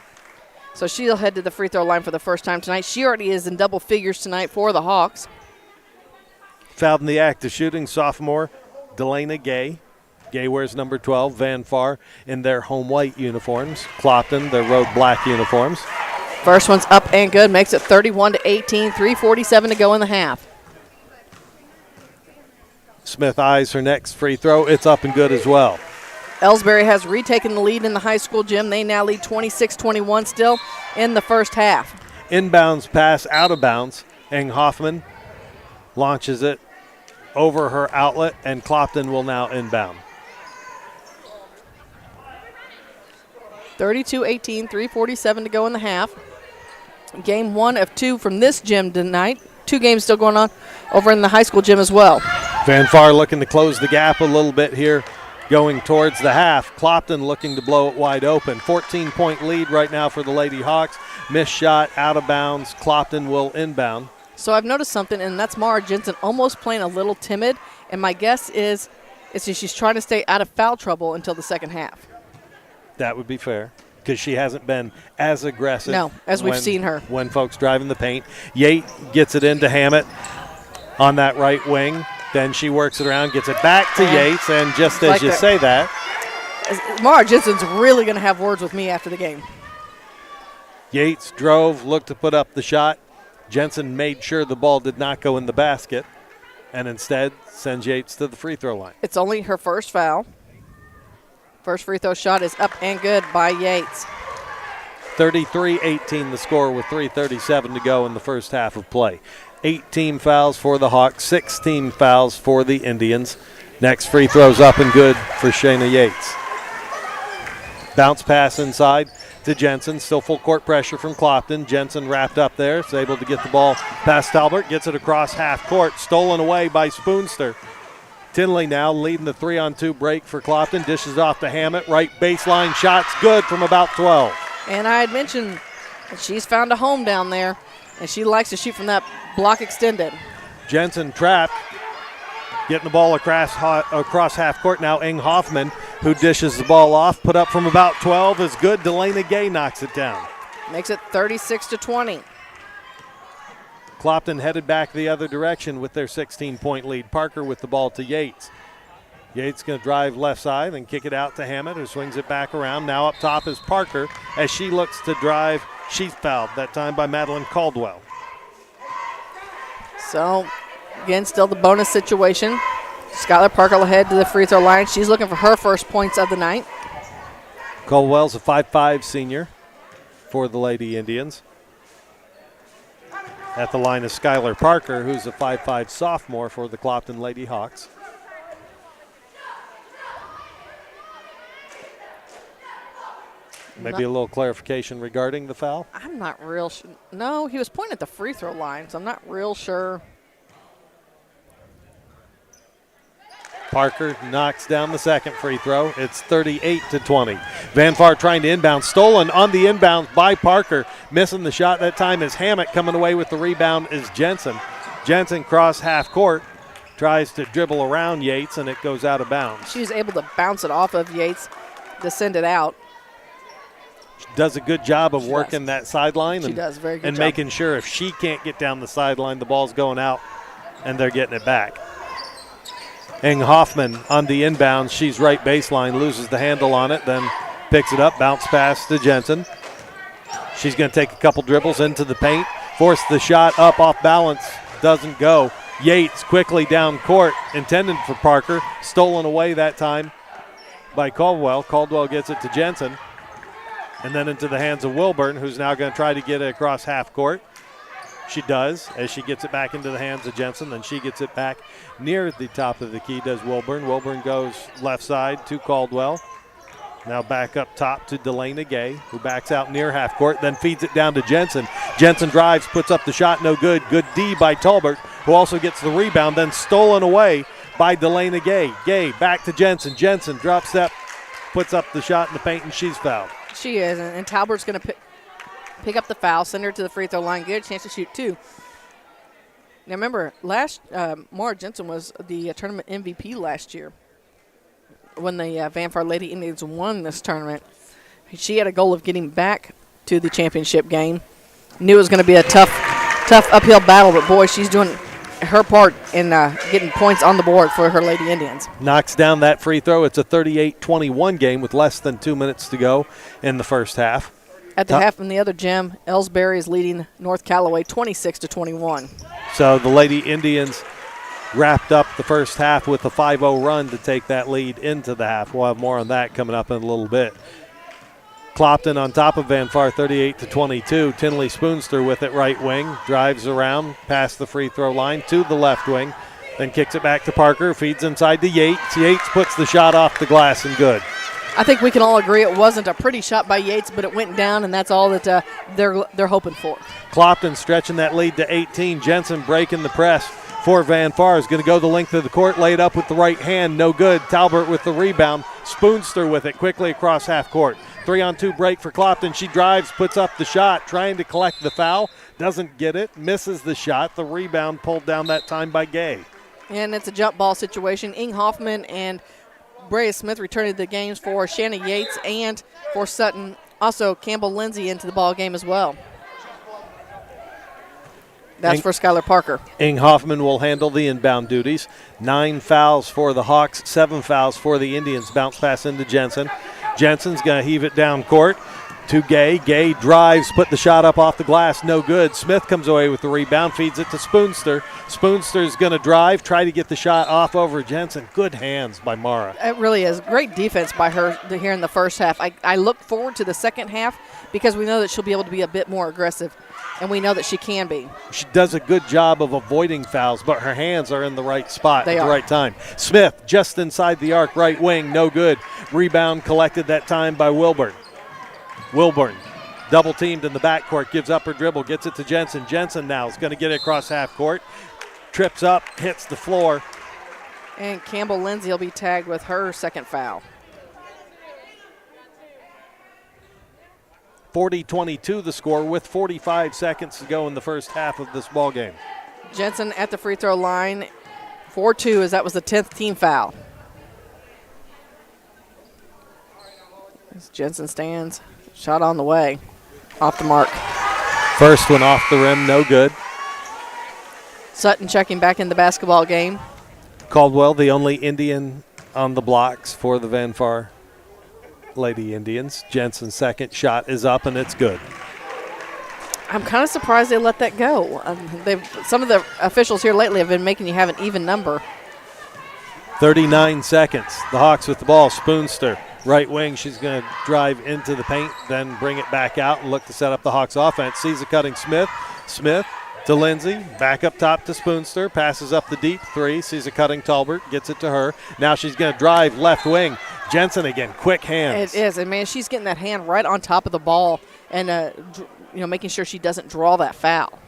So she'll head to the free throw line for the first time tonight. She already is in double figures tonight for the Hawks. Fouled in the act of shooting, sophomore Delana Gay. Gay wears number 12. Van Far in their home white uniforms. Clopton, their road black uniforms. First one's up and good. Makes it 31-18. 3:47 to go in the half. Smith eyes her next free throw. It's up and good as well. Ellsbury has retaken the lead in the high school gym. They now lead 26-21 still in the first half. Inbounds pass out of bounds. Hoffman launches it over her outlet, and Clopton will now inbound. 32-18, 3:47 to go in the half. Game 1 of 2 from this gym tonight. 2 games still going on over in the high school gym as well. Van Far looking to close the gap a little bit here, going towards the half. Clopton looking to blow it wide open. 14-point lead right now for the Lady Hawks. Missed shot, out of bounds. Clopton will inbound. So I've noticed something, and that's Mara Jensen almost playing a little timid. And my guess is she's trying to stay out of foul trouble until the second half. That would be fair, because she hasn't been as aggressive. No, as we've seen her. When folks driving the paint. Yate gets it into Hammett on that right wing. Then she works it around, gets it back to Yates, and just as you say that. Mara Jensen's really going to have words with me after the game. Yates drove, looked to put up the shot. Jensen made sure the ball did not go in the basket, and instead sends Yates to the free throw line. It's only her first foul. First free throw shot is up and good by Yates. 33-18 the score with 3:37 to go in the first half of play. 8 fouls for the Hawks, 16 fouls for the Indians. Next free throw's up and good for Shayna Yates. Bounce pass inside to Jensen. Still full court pressure from Clopton. Jensen wrapped up there. Is able to get the ball past Talbert. Gets it across half court. Stolen away by Spoonster. Tinley now leading the 3-on-2 break for Clopton. Dishes off to Hammett. Right baseline shot's good from about 12. And I had mentioned that she's found a home down there, and she likes to shoot from that block extended. Jensen trapped. Getting the ball across half court. Now Ing Hoffman, who dishes the ball off. Put up from about 12 is good. Delana Gay knocks it down. Makes it 36-20. Clopton headed back the other direction with their 16-point lead. Parker with the ball to Yates. Yates going to drive left side, then kick it out to Hammett, who swings it back around. Now up top is Parker. As she looks to drive, she's fouled, that time by Madeline Caldwell. So, again, still the bonus situation. Skylar Parker will head to the free throw line. She's looking for her first points of the night. Caldwell's a 5'5" senior for the Lady Indians. At the line is Skylar Parker, who's a 5'5" sophomore for the Clopton Lady Hawks. Maybe a little clarification regarding the foul? I'm not real sure. No, he was pointing at the free throw line, so I'm not real sure. Parker knocks down the second free throw. It's 38-20. Van Far trying to inbound. Stolen on the inbound by Parker. Missing the shot that time is Hammett. Coming away with the rebound is Jensen. Jensen cross half court. Tries to dribble around Yates, and it goes out of bounds. She was able to bounce it off of Yates to send it out. She does a good job of working that sideline. She does, very good and job. making sure if she can't get down the sideline, the ball's going out, and they're getting it back. Ing Hoffman on the inbound. She's right baseline, loses the handle on it, then picks it up, bounce pass to Jensen. She's going to take a couple dribbles into the paint, force the shot up off balance, doesn't go. Yates quickly down court, intended for Parker, stolen away that time by Caldwell. Caldwell gets it to Jensen, and then into the hands of Wilburn, who's now going to try to get it across half court. She does, as she gets it back into the hands of Jensen. Then she gets it back near the top of the key, does Wilburn. Wilburn goes left side to Caldwell. Now back up top to Delana Gay, who backs out near half court, then feeds it down to Jensen. Jensen drives, puts up the shot, no good. Good D by Tolbert, who also gets the rebound, then stolen away by Delana Gay. Gay back to Jensen. Jensen drop step, puts up the shot in the paint, and she's fouled. She is, and Talbert's going to pick up the foul, send her to the free throw line, get a chance to shoot two. Now remember, Maura Jensen was the tournament MVP last year when the Van Far Lady Indians won this tournament. She had a goal of getting back to the championship game. Knew it was going to be a tough uphill battle, but boy, she's doing her part in getting points on the board for her Lady Indians. Knocks down that free throw. It's a 38-21 game with less than 2 minutes to go in the first half. At the half in the other gym, Ellsbury is leading North Callaway 26-21. So the Lady Indians wrapped up the first half with a 5-0 run to take that lead into the half. We'll have more on that coming up in a little bit. Clopton on top of Van Far 38-22. Tinley Spoonster with it right wing. Drives around past the free throw line to the left wing. Then kicks it back to Parker. Feeds inside to Yates. Yates puts the shot off the glass and good. I think we can all agree it wasn't a pretty shot by Yates, but it went down, and that's all that they're hoping for. Clopton stretching that lead to 18. Jensen breaking the press for Van Far. Is going to go the length of the court, laid up with the right hand, no good. Talbert with the rebound. Spoonster with it quickly across half court. 3-on-2 break for Clopton. She drives, puts up the shot, trying to collect the foul. Doesn't get it, misses the shot. The rebound pulled down that time by Gay. And it's a jump ball situation. Ing Hoffman and Brea Smith returning to the games for Shanna Yates and for Sutton. Also, Campbell Lindsay into the ball game as well. That's for Skylar Parker. Ing Hoffman will handle the inbound duties. 9 fouls for the Hawks, 7 fouls for the Indians. Bounce pass into Jensen. Jensen's going to heave it down court to Gay. Gay drives, put the shot up off the glass, no good. Smith comes away with the rebound, feeds it to Spoonster. Spoonster's going to drive, try to get the shot off over Jensen. Good hands by Mara. It really is. Great defense by her here in the first half. I look forward to the second half because we know that she'll be able to be a bit more aggressive, and we know that she can be. She does a good job of avoiding fouls, but her hands are in the right spot at the right time. Smith just inside the arc, right wing, no good. Rebound collected that time by Wilburn. Wilburn, double teamed in the backcourt, gives up her dribble, gets it to Jensen. Jensen now is going to get it across half court. Trips up, hits the floor. And Campbell Lindsay will be tagged with her second foul. 40-22 the score with 45 seconds to go in the first half of this ball game. Jensen at the free throw line, 4-2, as that was the 10th team foul. As Jensen stands, shot on the way, off the mark. First one off the rim, no good. Sutton checking back in the basketball game. Caldwell, the only Indian on the blocks for the Van Far Lady Indians. Jensen's second shot is up, and it's good. I'm kind of surprised they let that go. Some of the officials here lately have been making you have an even number. 39 seconds. The Hawks with the ball. Spoonster, right wing. She's going to drive into the paint, then bring it back out and look to set up the Hawks offense. Sees a cutting Smith. Smith to Lindsay. Back up top to Spoonster. Passes up the deep three. Sees a cutting Talbert. Gets it to her. Now she's going to drive left wing. Jensen again. Quick hands. It is. And, man, she's getting that hand right on top of the ball and, making sure she doesn't draw that foul.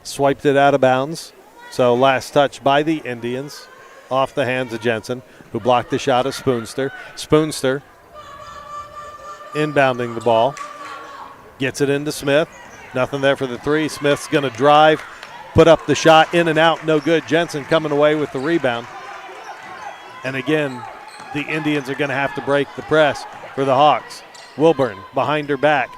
Swiped it out of bounds. So last touch by the Indians. Off the hands of Jensen, who blocked the shot of Spoonster. Spoonster inbounding the ball. Gets it into Smith. Nothing there for the three. Smith's going to drive, put up the shot, in and out, no good. Jensen coming away with the rebound. And again, the Indians are going to have to break the press for the Hawks. Wilburn behind her back.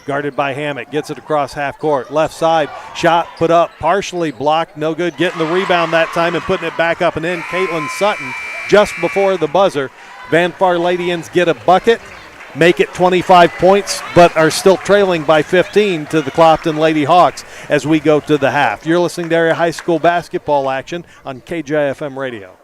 Guarded by Hammock, gets it across half court. Left side, shot put up, partially blocked, no good. Getting the rebound that time and putting it back up and in. Caitlin Sutton just before the buzzer. Van Far Ladians get a bucket, make it 25 points, but are still trailing by 15 to the Clopton Lady Hawks as we go to the half. You're listening to Area High School basketball action on KJFM Radio.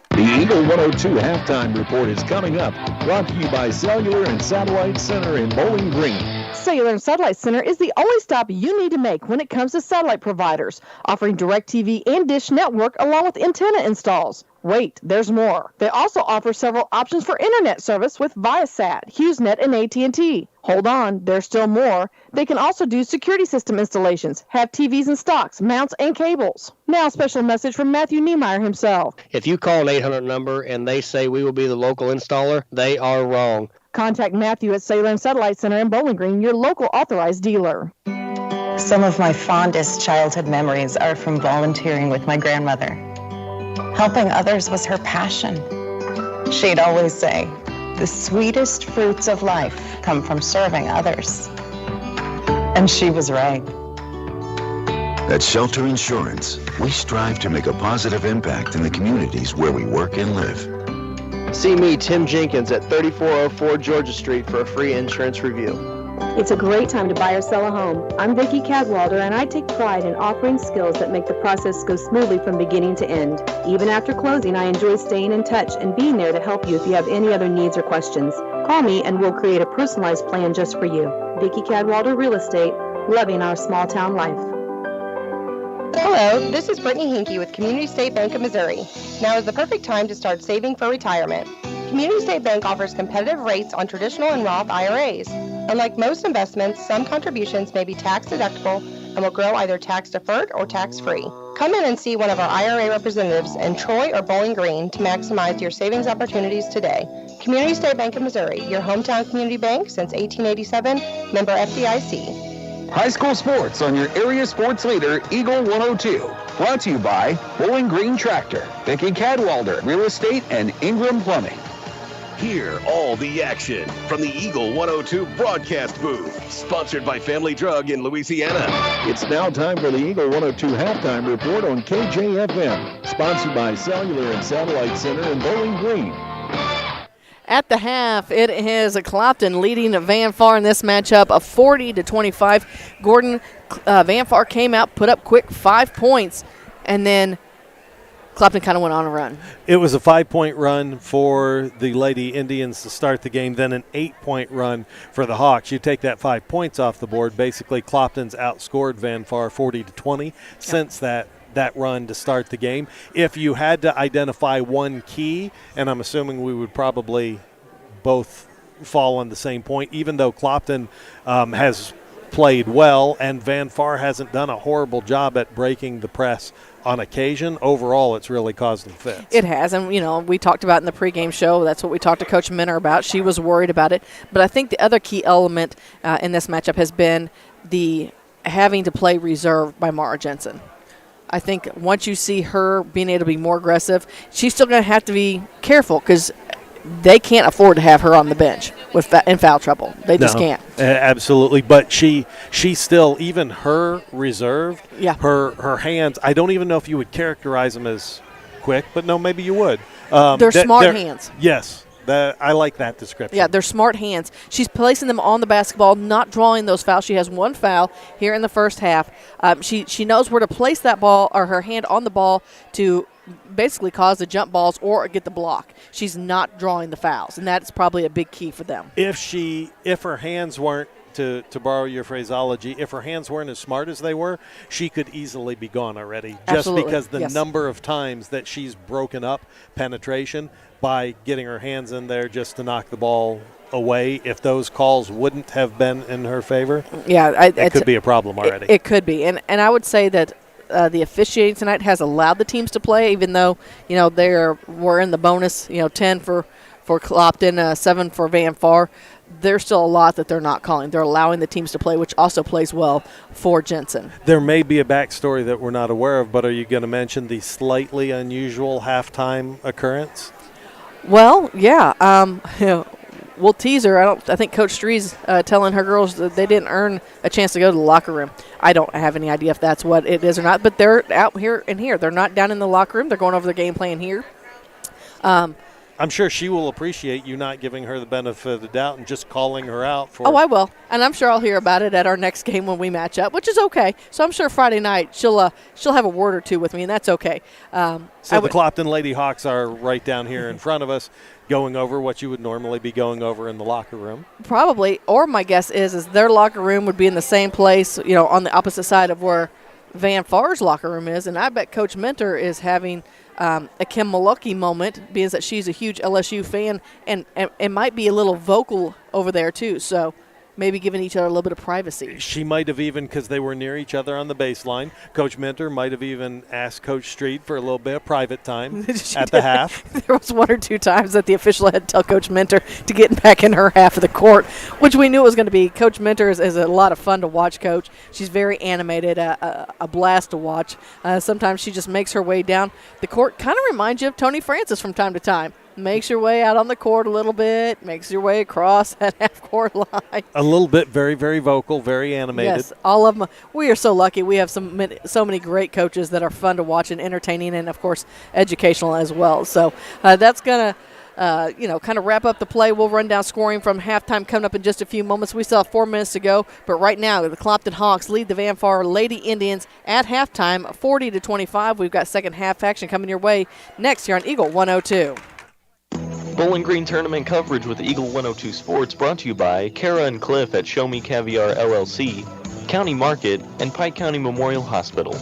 The Eagle 102 halftime report is coming up, brought to you by Cellular and Satellite Center in Bowling Green. Cellular and Satellite Center is the only stop you need to make when it comes to satellite providers, offering DirecTV and Dish Network along with antenna installs. Wait, there's more. They also offer several options for internet service with Viasat, HughesNet, and AT&T. Hold on, there's still more. They can also do security system installations, have TVs in stocks, mounts, and cables. Now, a special message from Matthew Niemeyer himself. If you call an 800 number and they say we will be the local installer, they are wrong. Contact Matthew at Cellular and Satellite Center in Bowling Green, your local authorized dealer. Some of my fondest childhood memories are from volunteering with my grandmother. Helping others was her passion. She'd always say, the sweetest fruits of life come from serving others. And she was right. At Shelter Insurance, we strive to make a positive impact in the communities where we work and live. See me, Tim Jenkins, at 3404 Georgia Street for a free insurance review. It's a great time to buy or sell a home. I'm Vicki Cadwalder, and I take pride in offering skills that make the process go smoothly from beginning to end. Even after closing, I enjoy staying in touch and being there to help you if you have any other needs or questions. Call me and we'll create a personalized plan just for you. Vicki Cadwalder Real Estate, loving our small town life. Hello, this is Brittany Hinkey with Community State Bank of Missouri. Now is the perfect time to start saving for retirement. Community State Bank offers competitive rates on traditional and Roth IRAs. Unlike most investments, some contributions may be tax deductible and will grow either tax deferred or tax free. Come in and see one of our IRA representatives in Troy or Bowling Green to maximize your savings opportunities today. Community State Bank of Missouri, your hometown community bank since 1887, member FDIC. High school sports on your area sports leader, Eagle 102. Brought to you by Bowling Green Tractor, Vicki Cadwalder Real Estate, and Ingram Plumbing. Hear all the action from the Eagle 102 broadcast booth, sponsored by Family Drug in Louisiana. It's now time for the Eagle 102 halftime report on KJFM, sponsored by Cellular and Satellite Center in Bowling Green. At the half, it is Clopton leading Van Far in this matchup of 40-25. Gordon, Van Far came out, put up quick 5 points, and then Clopton kind of went on a run. It was a 5-point run for the Lady Indians to start the game, then an 8-point run for the Hawks. You take that 5 points off the board, basically Clopton's outscored Van Far 40-20 since that run to start the game. If you had to identify one key, and I'm assuming we would probably both fall on the same point, even though Clopton has played well and Van Far hasn't done a horrible job at breaking the press on occasion, overall it's really caused them fits. It has, and we talked about in the pregame show, that's what we talked to Coach Minner about. She was worried about it, but I think the other key element in this matchup has been the having to play reserve by Mara Jensen. I think once you see her being able to be more aggressive, she's still going to have to be careful because they can't afford to have her on the bench in foul trouble. They just can't. Absolutely, but she still, even her reserved, her hands, I don't even know if you would characterize them as quick, but no, maybe you would. They're smart hands. Yes. I like that description. Yeah, they're smart hands. She's placing them on the basketball, not drawing those fouls. She has one foul here in the first half. She knows where to place that ball or her hand on the ball to basically cause the jump balls or get the block. She's not drawing the fouls, and that's probably a big key for them. If her hands weren't, to borrow your phraseology, if her hands weren't as smart as they were, she could easily be gone already. Absolutely. Just because the number of times that she's broken up penetration by getting her hands in there just to knock the ball away, if those calls wouldn't have been in her favor, it could be a problem already. It could be. And I would say that the officiating tonight has allowed the teams to play, even though, we're in the bonus, 10 for Clopton, 7 for Van Far. There's still a lot that they're not calling. They're allowing the teams to play, which also plays well for Jensen. There may be a backstory that we're not aware of, but are you going to mention the slightly unusual halftime occurrence? Well, yeah. We'll tease her. I think Coach Stree's telling her girls that they didn't earn a chance to go to the locker room. I don't have any idea if that's what it is or not, but they're out here and here. They're not down in the locker room. They're going over their game plan here. I'm sure she will appreciate you not giving her the benefit of the doubt and just calling her out for. Oh, I will, and I'm sure I'll hear about it at our next game when we match up, which is okay. So I'm sure Friday night she'll have a word or two with me, and that's okay. So the Clopton Lady Hawks are right down here in front of us, going over what you would normally be going over in the locker room. Probably, or my guess is their locker room would be in the same place, on the opposite side of where Van Far's locker room is, and I bet Coach Mentor is having a Kim Malucky moment, being that she's a huge LSU fan, and it might be a little vocal over there too, so maybe giving each other a little bit of privacy. She might have even, because they were near each other on the baseline, Coach Mentor might have even asked Coach Street for a little bit of private time at the half. There was 1 or 2 times that the official had to tell Coach Mentor to get back in her half of the court, which we knew it was going to be. Coach Mentor is a lot of fun to watch, Coach. She's very animated, a blast to watch. Sometimes she just makes her way down the court. Kind of reminds you of Tony Francis from time to time. Makes your way out on the court a little bit, makes your way across that half-court line. A little bit, very, very vocal, very animated. Yes, all of them. We are so lucky. We have so many great coaches that are fun to watch and entertaining and, of course, educational as well. So that's going to kind of wrap up the play. We'll run down scoring from halftime coming up in just a few moments. We still have 4 minutes to go, but right now the Clopton Hawks lead the Van Far Lady Indians at halftime 40-25. We've got second half action coming your way next here on Eagle 102. Bowling Green tournament coverage with Eagle 102 Sports brought to you by Kara and Cliff at Show Me Caviar LLC, County Market, and Pike County Memorial Hospital.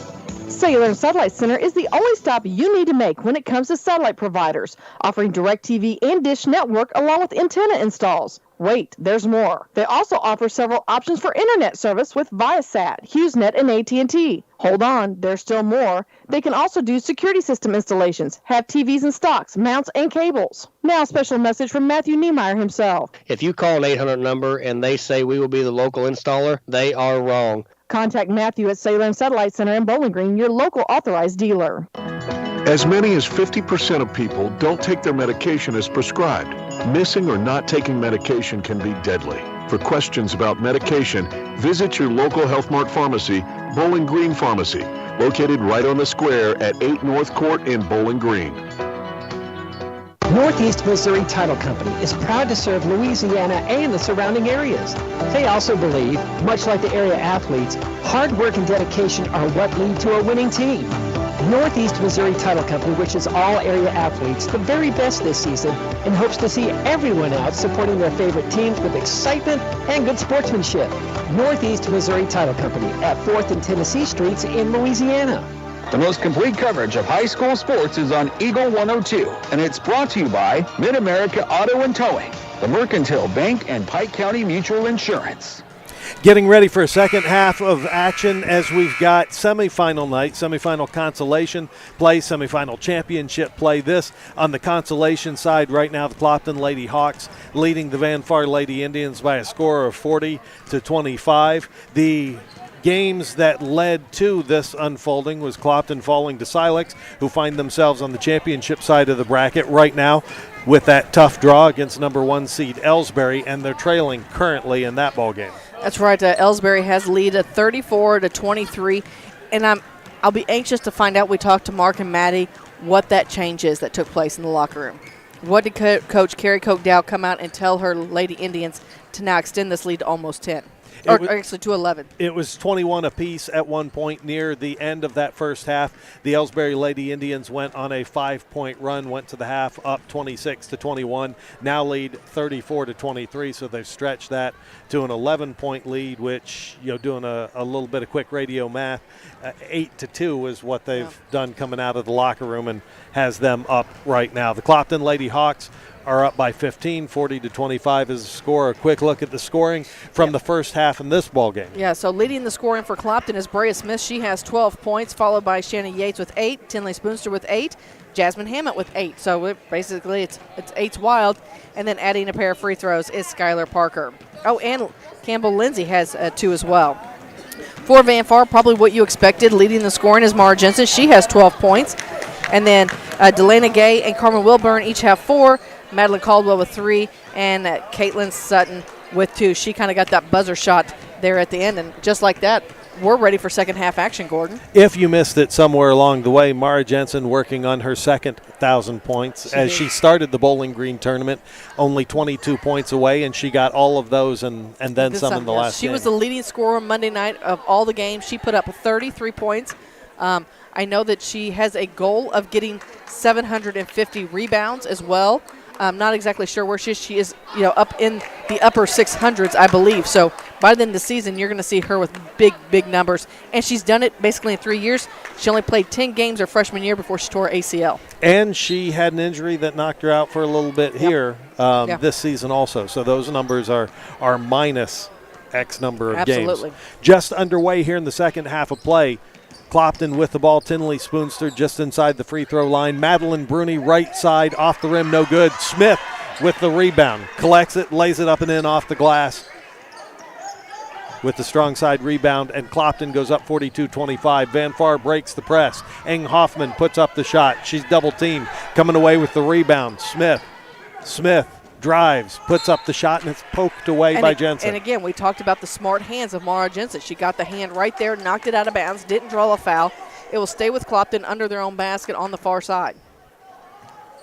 Cellular and Satellite Center is the only stop you need to make when it comes to satellite providers, offering DirecTV and Dish Network along with antenna installs. Wait, there's more. They also offer several options for internet service with Viasat, HughesNet, and AT&T. Hold on, there's still more. They can also do security system installations, have TVs in stocks, mounts, and cables. Now, a special message from Matthew Niemeyer himself. If you call an 800 number and they say we will be the local installer, they are wrong. Contact Matthew at Cellular and Satellite Center in Bowling Green, your local authorized dealer. As many as 50% of people don't take their medication as prescribed. Missing or not taking medication can be deadly. For questions about medication, visit your local Health Mart pharmacy, Bowling Green Pharmacy, located right on the square at 8 North Court in Bowling Green. Northeast Missouri Title Company is proud to serve Louisiana and the surrounding areas. They also believe, much like the area athletes, hard work and dedication are what lead to a winning team. Northeast Missouri Title Company wishes all area athletes the very best this season and hopes to see everyone out supporting their favorite teams with excitement and good sportsmanship. Northeast Missouri Title Company at 4th and Tennessee Streets in Louisiana. The most complete coverage of high school sports is on Eagle 102, and it's brought to you by Mid-America Auto and Towing, the Mercantile Bank, and Pike County Mutual Insurance. Getting ready for a second half of action as we've got semifinal night, semifinal consolation play, semifinal championship play. This on the consolation side right now, the Clopton Lady Hawks leading the Van Far Lady Indians by a score of 40-25. The games that led to this unfolding was Clopton falling to Silex, who find themselves on the championship side of the bracket right now with that tough draw against number 1 seed Ellsbury, and they're trailing currently in that ball game. That's right. Ellsbury has lead at 34-23, and I'll be anxious to find out. We talked to Mark and Maddie what that change is that took place in the locker room. What did Coach Carrie Coke-Dow come out and tell her Lady Indians to now extend this lead to almost 10? Or actually to 11. It was 21 apiece at one point near the end of that first half. The Ellsbury Lady Indians went on a 5-point run, went to the half up 26-21, now lead 34-23, so they've stretched that to an 11-point lead, which, doing a little bit of quick radio math, 8-2 is what they've done coming out of the locker room and has them up right now. The Clopton Lady Hawks are up by 15, 40-25 is the score. A quick look at the scoring from the first half in this ball game. Yeah, so leading the scoring for Clopton is Brea Smith. She has 12 points, followed by Shannon Yates with 8, Tinley Spoonster with 8, Jasmine Hammett with 8. So basically it's 8's wild. And then adding a pair of free throws is Skylar Parker. Oh, and Campbell Lindsay has 2 as well. For Van Far, probably what you expected. Leading the scoring is Mara Jensen. She has 12 points. And then Delana Gay and Carmen Wilburn each have 4. Madeline Caldwell with 3, and Caitlin Sutton with 2. She kind of got that buzzer shot there at the end, and just like that, we're ready for second half action, Gordon. If you missed it somewhere along the way, Mara Jensen working on her second 1,000 points as she started the Bowling Green tournament, only 22 points away, and she got all of those and then some in the last game. She was the leading scorer Monday night of all the games. She put up 33 points. I know that she has a goal of getting 750 rebounds as well. I'm not exactly sure where she is. She is, up in the upper 600s, I believe. So by the end of the season, you're going to see her with big, big numbers. And she's done it basically in 3 years. She only played 10 games her freshman year before she tore her ACL. And she had an injury that knocked her out for a little bit here this season also. So those numbers are minus X number of games. Just underway here in the second half of play. Clopton with the ball. Tinley Spoonster just inside the free throw line. Madeline Bruni right side off the rim, no good. Smith with the rebound. Collects it, lays it up and in off the glass with the strong side rebound, and Clopton goes up 42-25. Van Far breaks the press. Eng Hoffman puts up the shot. She's double teamed, coming away with the rebound. Smith drives, puts up the shot, and it's poked away by Jensen. And again, we talked about the smart hands of Mara Jensen. She got the hand right there, knocked it out of bounds, didn't draw a foul. It will stay with Clopton under their own basket on the far side.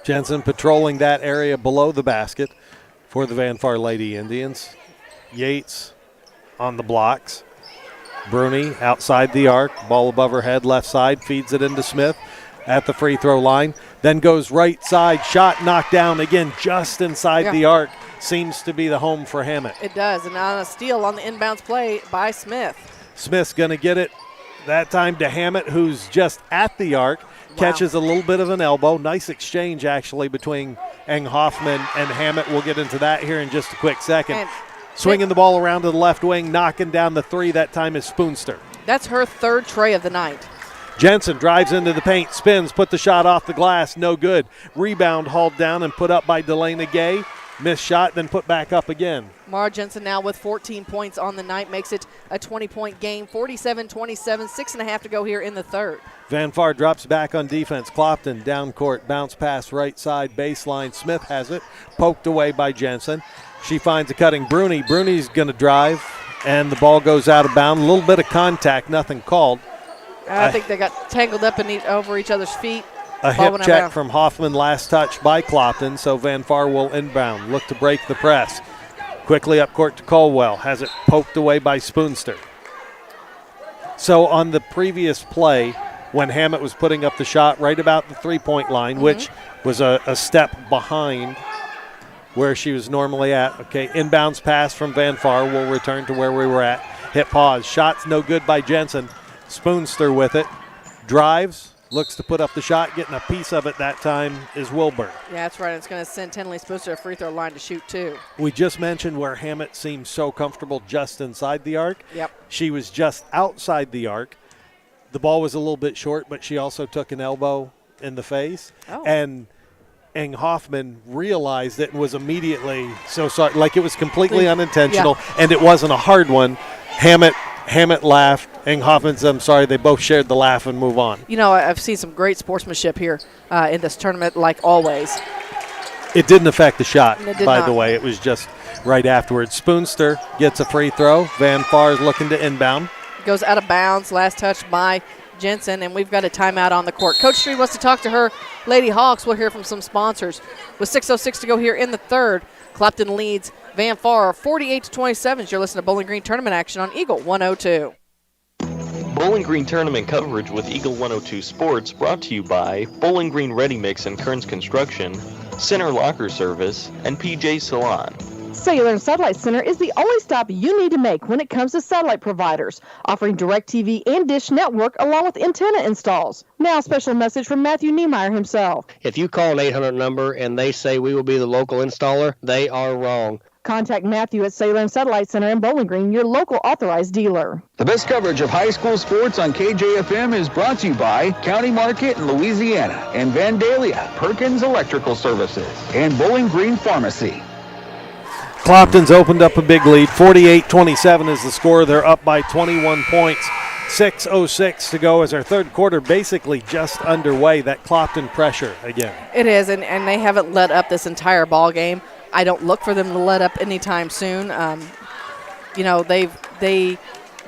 Jensen patrolling that area below the basket for the Van Far Lady Indians. Yates on the blocks. Bruni outside the arc, ball above her head, left side, feeds it into Smith at the free throw line. Then goes right side, shot knocked down again just inside the arc. Seems to be the home for Hammett. It does, and on a steal on the inbounds play by Smith. Smith's going to get it that time to Hammett, who's just at the arc. Catches a little bit of an elbow. Nice exchange, actually, between Eng Hoffman and Hammett. We'll get into that here in just a quick second. And swinging the ball around to the left wing, knocking down the 3. That time is Spoonster. That's her 3rd tray of the night. Jensen drives into the paint, spins, put the shot off the glass, no good. Rebound hauled down and put up by Delana Gay. Missed shot, then put back up again. Mara Jensen now with 14 points on the night, makes it a 20-point game, 47-27, 6.5 to go here in the third. Van Far drops back on defense. Clopton down court, bounce pass right side, baseline. Smith has it, poked away by Jensen. She finds a cutting Bruni. Bruni's going to drive, and the ball goes out of bounds. A little bit of contact, nothing called. I think they got tangled up over each other's feet. A hip check from Hoffman, last touch by Clopton, so Van Far will inbound. Look to break the press. Quickly up court to Colwell. Has it poked away by Spoonster. So on the previous play, when Hammett was putting up the shot right about the three-point line, which was a step behind where she was normally at. Okay, inbounds pass from Van Far. We'll return to where we were at. Hit pause. Shot's no good by Jensen. Spoonster with it. Drives. Looks to put up the shot. Getting a piece of it that time is Wilburn. Yeah, that's right. It's going to send Tinley Spoonster to a free throw line to shoot two. We just mentioned where Hammett seemed so comfortable just inside the arc. Yep. She was just outside the arc. The ball was a little bit short, but she also took an elbow in the face. Oh. And Eng Hoffman realized it and was immediately so sorry. Like it was completely unintentional, and it wasn't a hard one. Hammett laughed. Eng Hoffman said, I'm sorry. They both shared the laugh and move on. You know, I've seen some great sportsmanship here in this tournament, like always. It didn't affect the shot, by not. the way. It was just right afterwards. Spoonster gets a free throw. Van Far is looking to inbound. Goes out of bounds. Last touch by Jensen, and we've got a timeout on the court. Coach Street wants to talk to her Lady Hawks. We'll hear from some sponsors. With 6:06 to go here in the third, Clopton leads Van Far 48-27. You're listening to Bowling Green tournament action on Eagle 102. Bowling Green tournament coverage with Eagle 102 Sports brought to you by Bowling Green Ready Mix and Kearns Construction, Center Locker Service, and PJ Salon. Cellular and Satellite Center is the only stop you need to make when it comes to satellite providers, offering DirecTV and Dish Network along with antenna installs. Now, a special message from Matthew Niemeyer himself. If you call an 800 number and they say we will be the local installer, they are wrong. Contact Matthew at Cellular and Satellite Center in Bowling Green, your local authorized dealer. The best coverage of high school sports on KJFM is brought to you by County Market in Louisiana and Vandalia, Perkins Electrical Services, and Bowling Green Pharmacy. Clopton's opened up a big lead. 48-27 is the score. They're up by 21 points. 6:06 to go as our third quarter basically just underway. That Clopton pressure again. It is, and they haven't let up this entire ball game. I don't look for them to let up anytime soon. You know, they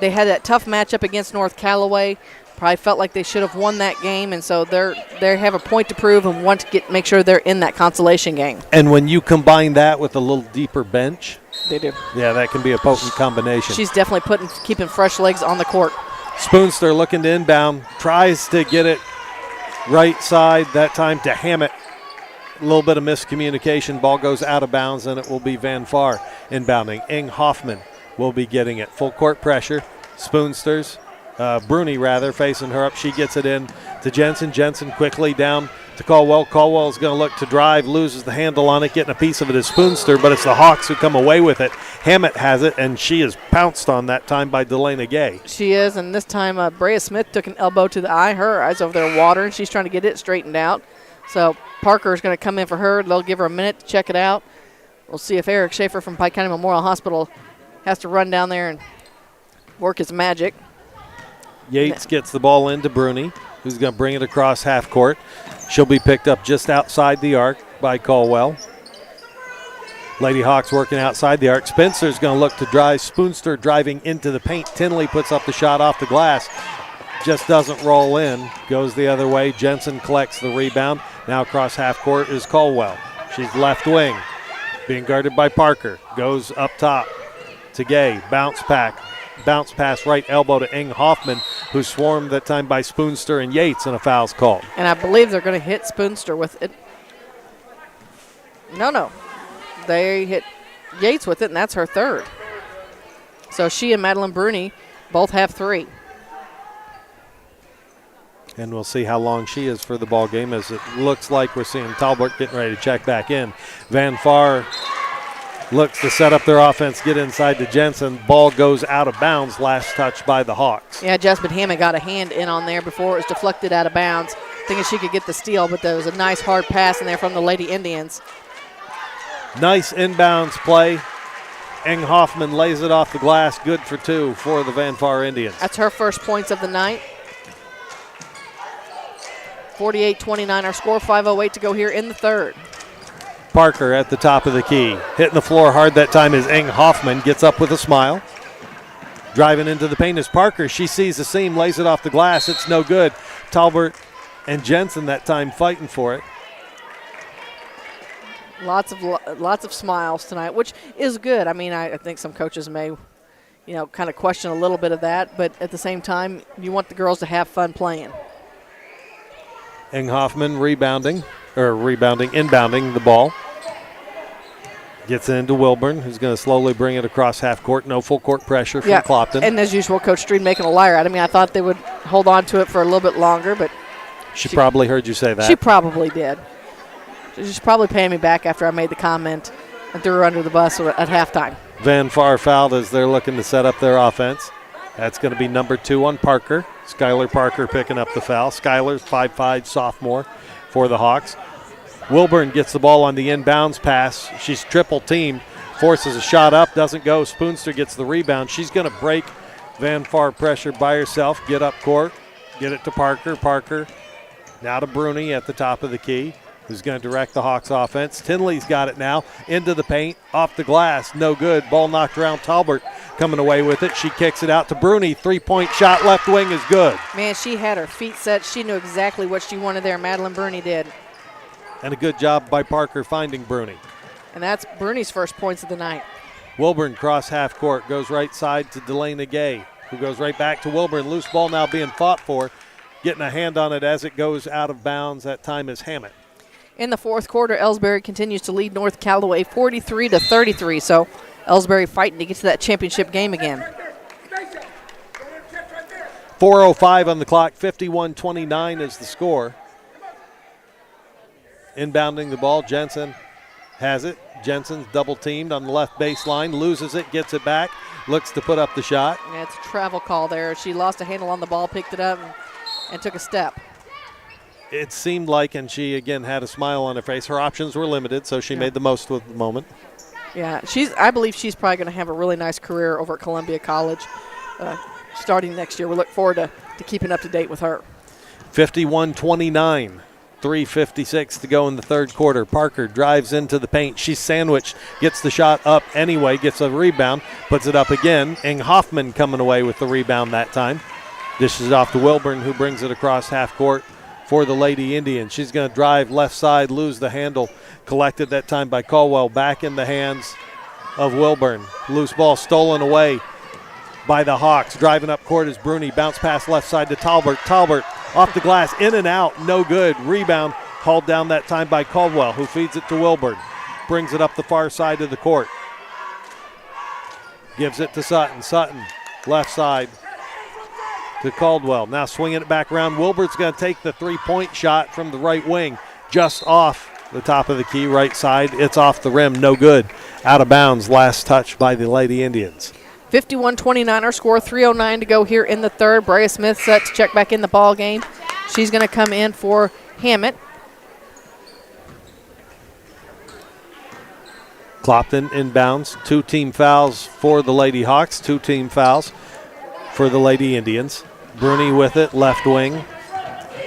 had that tough matchup against North Callaway. Probably felt like they should have won that game, and so they have a point to prove and want to make sure they're in that consolation game. And when you combine that with a little deeper bench, they do. Yeah, that can be a potent combination. She's definitely keeping fresh legs on the court. Spoonster looking to inbound, tries to get it right side that time to Hammett. A little bit of miscommunication. Ball goes out of bounds, and it will be Van Far inbounding. Eng Hoffman will be getting it. Full court pressure. Spoonsters. Bruni, facing her up. She gets it in to Jensen. Jensen quickly down to Caldwell. Caldwell's going to look to drive, loses the handle on it, getting a piece of it is Spoonster, but it's the Hawks who come away with it. Hammett has it, and she is pounced on that time by Delana Gay. She is, and this time Brea Smith took an elbow to the eye. Her eyes over there watering. She's trying to get it straightened out. So Parker is going to come in for her. They'll give her a minute to check it out. We'll see if Eric Schaefer from Pike County Memorial Hospital has to run down there and work his magic. Yates gets the ball into Bruni, who's going to bring it across half court. She'll be picked up just outside the arc by Caldwell. Lady Hawks working outside the arc. Spencer's going to look to drive. Spoonster driving into the paint. Tinley puts up the shot off the glass. Just doesn't roll in. Goes the other way. Jensen collects the rebound. Now across half court is Caldwell. She's left wing. Being guarded by Parker. Goes up top to Gay. Bounce pass right elbow to Eng Hoffman, who's swarmed that time by Spoonster and Yates, and a foul's called. And I believe they're going to hit Spoonster with it. No. They hit Yates with it, and that's her third. So she and Madeline Bruni both have three. And we'll see how long she is for the ball game, as it looks like we're seeing Talbot getting ready to check back in. Van Far looks to set up their offense, get inside to Jensen. Ball goes out of bounds, last touch by the Hawks. Yeah, Jasmine Hammond got a hand in on there before it was deflected out of bounds, thinking she could get the steal, but there was a nice hard pass in there from the Lady Indians. Nice inbounds play. Eng Hoffman lays it off the glass, good for two for the Van Far Indians. That's her first points of the night. 48-29 our score, 5:08 to go here in the third. Parker at the top of the key. Hitting the floor hard that time is Eng Hoffman. Gets up with a smile. Driving into the paint is Parker. She sees the seam, lays it off the glass. It's no good. Talbot And Jensen that time fighting for it. Lots of smiles tonight, which is good. I mean, I think some coaches may, kind of question a little bit of that, but at the same time, you want the girls to have fun playing. Hoffman inbounding the ball. Gets into Wilburn, who's going to slowly bring it across half court. No full court pressure from Clopton. And as usual, Coach Street making a liar out of me. I thought they would hold on to it for a little bit longer, but she probably heard you say that. She probably did. She's probably paying me back after I made the comment and threw her under the bus at halftime. Van Far fouled as they're looking to set up their offense. That's going to be number 2 on Parker. Skylar Parker picking up the foul. Skylar's 5'5", sophomore for the Hawks. Wilburn gets the ball on the inbounds pass. She's triple teamed, forces a shot up, doesn't go. Spoonster gets the rebound. She's going to break Van Far pressure by herself, get up court, get it to Parker. Parker now to Bruni at the top of the key, who's going to direct the Hawks offense. Tinley's got it now, into the paint, off the glass, no good. Ball knocked around. Talbert coming away with it. She kicks it out to Bruni. 3-point shot, left wing is good. Man, she had her feet set. She knew exactly what she wanted there. Madeline Bruni did. And a good job by Parker finding Bruni. And that's Bruni's first points of the night. Wilburn cross half court, goes right side to Delana Gay, who goes right back to Wilburn. Loose ball now being fought for. Getting a hand on it as it goes out of bounds. That time is Hammett. In the fourth quarter, Ellsbury continues to lead North Callaway 43-33. So Ellsbury fighting to get to that championship game again. 4:05 on the clock, 51-29 is the score. Inbounding the ball, Jensen has it. Jensen's double teamed on the left baseline, loses it, gets it back, looks to put up the shot. Yeah, it's a travel call there. She lost a handle on the ball, picked it up, and took a step. It seemed like, and she again had a smile on her face, her options were limited, so she made the most of the moment. Yeah, I believe she's probably going to have a really nice career over at Columbia College starting next year. We look forward to keeping up to date with her. 51-29. 3:56 to go in the third quarter. Parker drives into the paint. She's sandwiched, gets the shot up anyway, gets a rebound, puts it up again. Hoffman coming away with the rebound that time. Dishes off to Wilburn, who brings it across half court for the Lady Indians. She's going to drive left side, lose the handle. Collected that time by Caldwell. Back in the hands of Wilburn. Loose ball stolen away by the Hawks. Driving up court is Bruni. Bounce pass left side to Talbert. Talbert off the glass, in and out, no good. Rebound hauled down that time by Caldwell, who feeds it to Wilburn. Brings it up the far side of the court. Gives it to Sutton. Sutton, left side to Caldwell. Now swinging it back around. Wilburn's going to take the 3-point shot from the right wing, just off the top of the key, right side. It's off the rim, no good. Out of bounds, last touch by the Lady Indians. 51-29 our score, 3:09 to go here in the third. Brea Smith set to check back in the ball game. She's going to come in for Hammett. Clopton inbounds. 2 team fouls for the Lady Hawks, 2 team fouls for the Lady Indians. Bruni with it, left wing.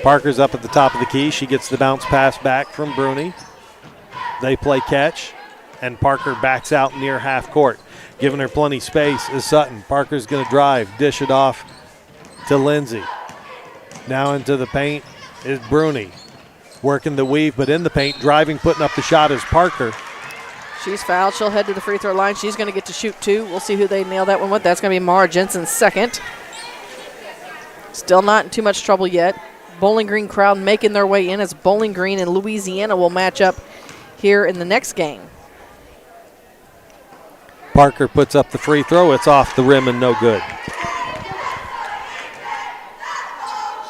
Parker's up at the top of the key. She gets the bounce pass back from Bruni. They play catch, and Parker backs out near half court. Giving her plenty space is Sutton. Parker's going to drive, dish it off to Lindsay. Now into the paint is Bruni. Working the weave, but in the paint, driving, putting up the shot is Parker. She's fouled. She'll head to the free throw line. She's going to get to shoot 2. We'll see who they nail that one with. That's going to be Mara Jensen's second. Still not in too much trouble yet. Bowling Green crowd making their way in as Bowling Green and Louisiana will match up here in the next game. Parker puts up the free throw. It's off the rim and no good.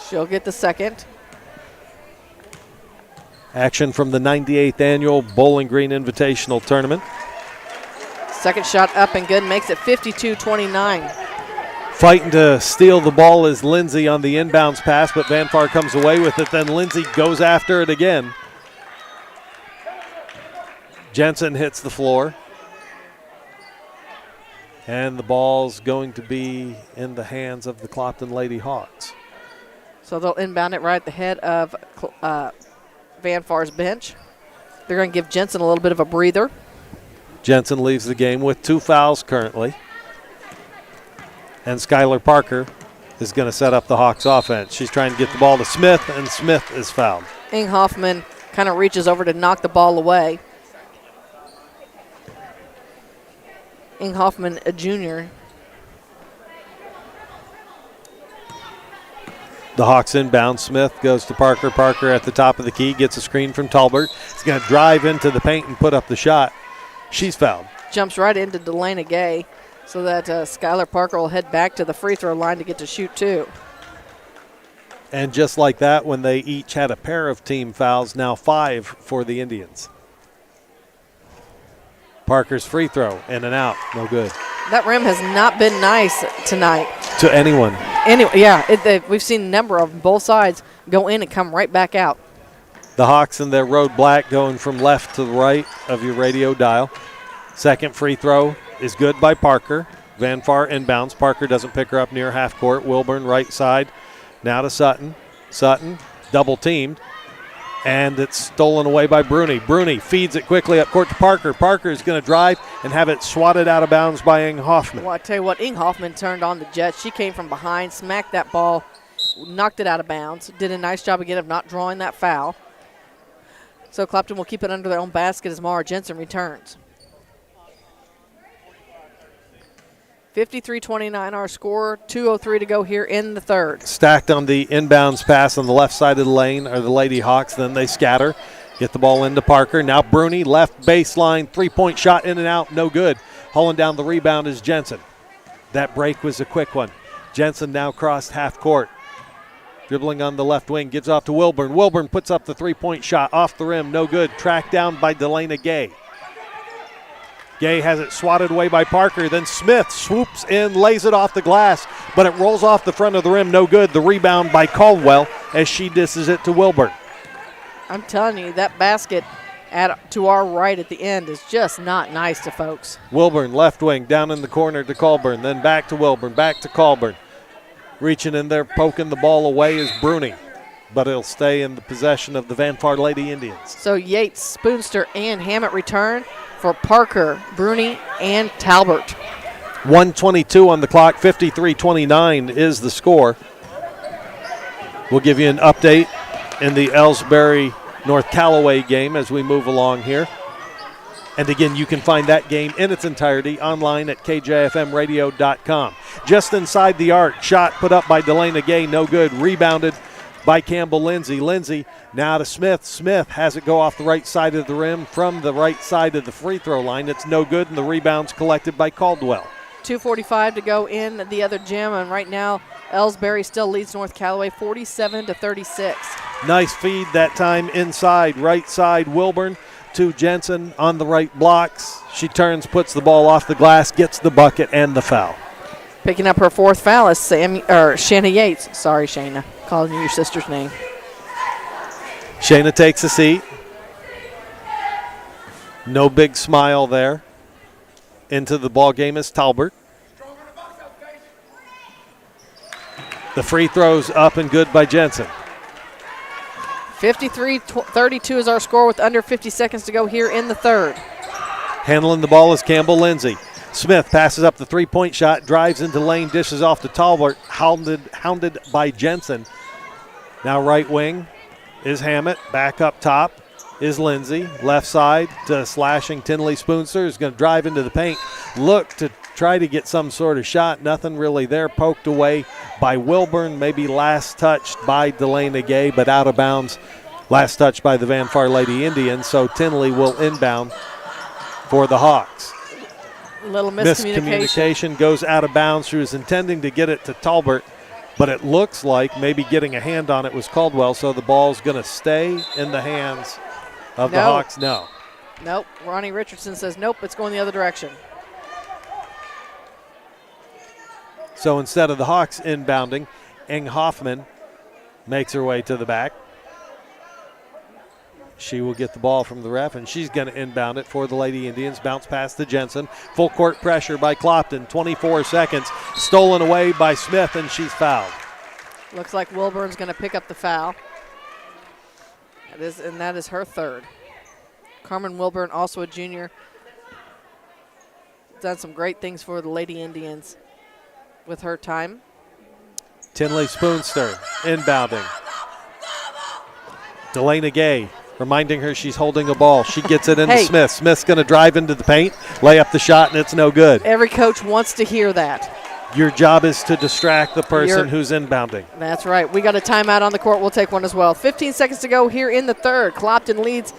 She'll get the second. Action from the 98th annual Bowling Green Invitational Tournament. Second shot up and good, makes it 52-29. Fighting to steal the ball is Lindsay on the inbounds pass, but Van Far comes away with it. Then Lindsay goes after it again. Jensen hits the floor. And the ball's going to be in the hands of the Clopton Lady Hawks. So they'll inbound it right at the head of Van Far's bench. They're going to give Jensen a little bit of a breather. Jensen leaves the game with 2 fouls currently. And Skylar Parker is going to set up the Hawks offense. She's trying to get the ball to Smith, and Smith is fouled. Ing Hoffman kind of reaches over to knock the ball away. Ing Hoffman, a junior. The Hawks inbound. Smith goes to Parker. Parker at the top of the key, gets a screen from Talbert. He's going to drive into the paint and put up the shot. She's fouled. Jumps right into Delana Gay so that Skylar Parker will head back to the free throw line to get to shoot two. And just like that, when they each had a pair of team fouls, now 5 for the Indians. Parker's free throw, in and out, no good. That rim has not been nice tonight. To anyone. Anyway, yeah, we've seen a number of them, both sides go in and come right back out. The Hawks in their road black going from left to the right of your radio dial. Second free throw is good by Parker. Van Far inbounds. Parker doesn't pick her up near half court. Wilburn right side. Now to Sutton. Sutton double teamed. And it's stolen away by Bruni. Bruni feeds it quickly up court to Parker. Parker is going to drive and have it swatted out of bounds by Ing Hoffman. Well, I tell you what, Ing Hoffman turned on the Jets. She came from behind, smacked that ball, knocked it out of bounds. Did a nice job again of not drawing that foul. So Clopton will keep it under their own basket as Mara Jensen returns. 53-29 our score, 2:03 to go here in the third. Stacked on the inbounds pass on the left side of the lane are the Lady Hawks. Then they scatter, get the ball into Parker. Now Bruni, left baseline, three-point shot in and out, no good. Hauling down the rebound is Jensen. That break was a quick one. Jensen now crossed half court. Dribbling on the left wing, gives off to Wilburn. Wilburn puts up the three-point shot off the rim, no good. Tracked down by Delana Gay. Gay has it swatted away by Parker. Then Smith swoops in, lays it off the glass, but it rolls off the front of the rim, no good. The rebound by Caldwell as she dishes it to Wilburn. I'm telling you, that basket to our right at the end is just not nice to folks. Wilburn, left wing, down in the corner to Colburn, then back to Wilburn, back to Colburn. Reaching in there, poking the ball away is Bruni, but it'll stay in the possession of the Van Far Lady Indians. So Yates, Spoonster, and Hammett return for Parker, Bruni, and Talbert. 1:22 on the clock, 53-29 is the score. We'll give you an update in the Ellsbury North Callaway game as we move along here. And again, you can find that game in its entirety online at kjfmradio.com. Just inside the arc, shot put up by Delana Gay, no good. Rebounded by Campbell Lindsay. Lindsay now to Smith. Smith has it go off the right side of the rim from the right side of the free throw line. It's no good, and the rebound's collected by Caldwell. 2:45 to go in the other gym, and right now Ellsbury still leads North Callaway 47-36. Nice feed that time inside, right side. Wilburn to Jensen on the right blocks. She turns, puts the ball off the glass, gets the bucket and the foul. Picking up her fourth foul is Shayna Yates. Sorry, Shayna. Calling you your sister's name. Shayna takes a seat. No big smile there. Into the ball game is Talbert. The free throw's up and good by Jensen. 53-32 is our score with under 50 seconds to go here in the third. Handling the ball is Campbell Lindsay. Smith passes up the three-point shot, drives into lane, dishes off to Talbert, hounded by Jensen. Now right wing is Hammett. Back up top is Lindsay. Left side to slashing Tinley Spoonster, who's going to drive into the paint. Look to try to get some sort of shot. Nothing really there. Poked away by Wilburn. Maybe last touched by Delana Gay, but out of bounds. Last touch by the Van Far Lady Indians. So Tinley will inbound for the Hawks. Little miscommunication. Goes out of bounds. She was intending to get it to Talbert, but it looks like maybe getting a hand on it was Caldwell, so the ball's going to stay in the hands of the Hawks. No. Nope. Ronnie Richardson says nope, it's going the other direction. So instead of the Hawks inbounding, Ing Hoffman makes her way to the back. She will get the ball from the ref, and she's going to inbound it for the Lady Indians. Bounce pass to Jensen. Full court pressure by Clopton. 24 seconds. Stolen away by Smith, and she's fouled. Looks like Wilburn's going to pick up the foul. That is her third. Carmen Wilburn, also a junior. Done some great things for the Lady Indians with her time. Tinley Spoonster inbounding. Delana Gay reminding her she's holding a ball. She gets it into Smith. Smith's going to drive into the paint, lay up the shot, and it's no good. Every coach wants to hear that. Your job is to distract the person who's inbounding. That's right. We got a timeout on the court. We'll take one as well. 15 seconds to go here in the third. Clopton leads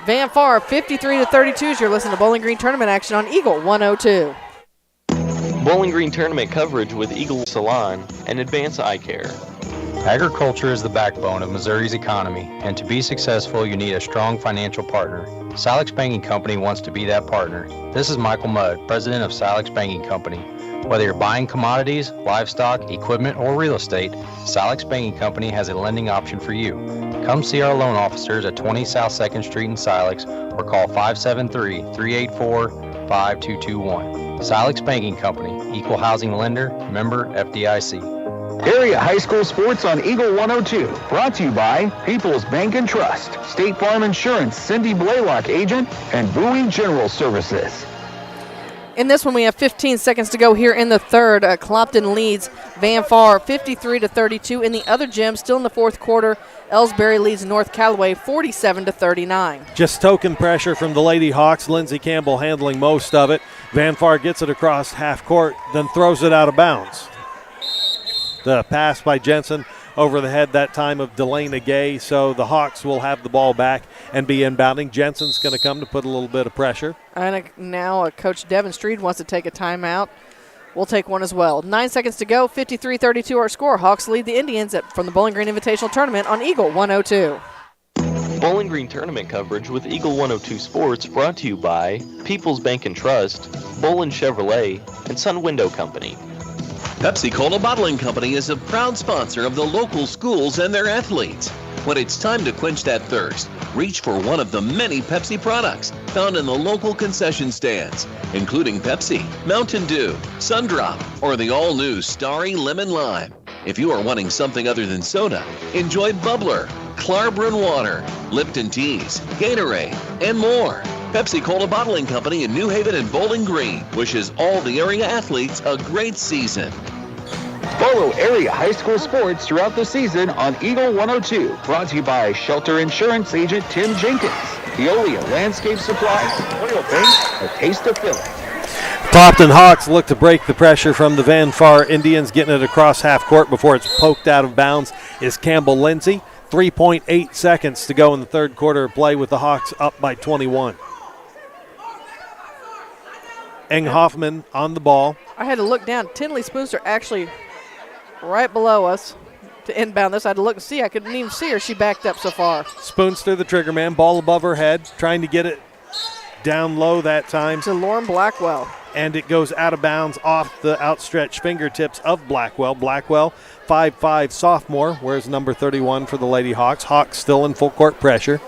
Van Far 53-32 as you're listening to Bowling Green tournament action on Eagle 102. Bowling Green tournament coverage with Eagle Salon and Advance Eye Care. Agriculture is the backbone of Missouri's economy, and to be successful, you need a strong financial partner. Silex Banking Company wants to be that partner. This is Michael Mudd, president of Silex Banking Company. Whether you're buying commodities, livestock, equipment, or real estate, Silex Banking Company has a lending option for you. Come see our loan officers at 20 South 2nd Street in Silex or call 573-384-5221. Silex Banking Company, Equal Housing Lender, member FDIC. Area high school sports on Eagle 102. Brought to you by People's Bank and Trust, State Farm Insurance, Cindy Blaylock agent, and Bowie General Services. In this one, we have 15 seconds to go here in the third. Clopton leads Van Far 53-32. In the other gym, still in the fourth quarter, Ellsbury leads North Callaway 47-39. Just token pressure from the Lady Hawks. Lindsey Campbell handling most of it. Van Far gets it across half court, then throws it out of bounds. The pass by Jensen over the head that time of Delana Gay, so the Hawks will have the ball back and be inbounding. Jensen's going to come to put a little bit of pressure. And now Coach Devin Street wants to take a timeout. We'll take one as well. 9 seconds to go, 53-32 our score. Hawks lead the Indians from the Bowling Green Invitational Tournament on Eagle 102. Bowling Green tournament coverage with Eagle 102 Sports brought to you by People's Bank and Trust, Bolin Chevrolet, and Sun Window Company. Pepsi-Cola Bottling Company is a proud sponsor of the local schools and their athletes. When it's time to quench that thirst, reach for one of the many Pepsi products found in the local concession stands, including Pepsi, Mountain Dew, Sundrop, or the all-new Starry Lemon Lime. If you are wanting something other than soda, enjoy Bubbler, Clarbrun Water, Lipton Teas, Gatorade, and more. Pepsi-Cola Bottling Company in New Haven and Bowling Green wishes all the area athletes a great season. Follow area high school sports throughout the season on Eagle 102. Brought to you by Shelter Insurance agent Tim Jenkins, Veolia Landscape Supply, Oil Bank, a taste of Philly. Clopton Hawks look to break the pressure from the Van Far Indians, getting it across half court before it's poked out of bounds is Campbell Lindsay. 3.8 seconds to go in the third quarter of play with the Hawks up by 21. Enghoffman on the ball. I had to look down. Tinley Spoonster actually right below us to inbound this. I had to look and see. I couldn't even see her. She backed up so far. Spoonster, the trigger man, ball above her head, trying to get it down low that time. To Lauren Blackwell. And it goes out of bounds off the outstretched fingertips of Blackwell. Blackwell, 5'5" sophomore, wears number 31 for the Lady Hawks. Hawks still in full court pressure.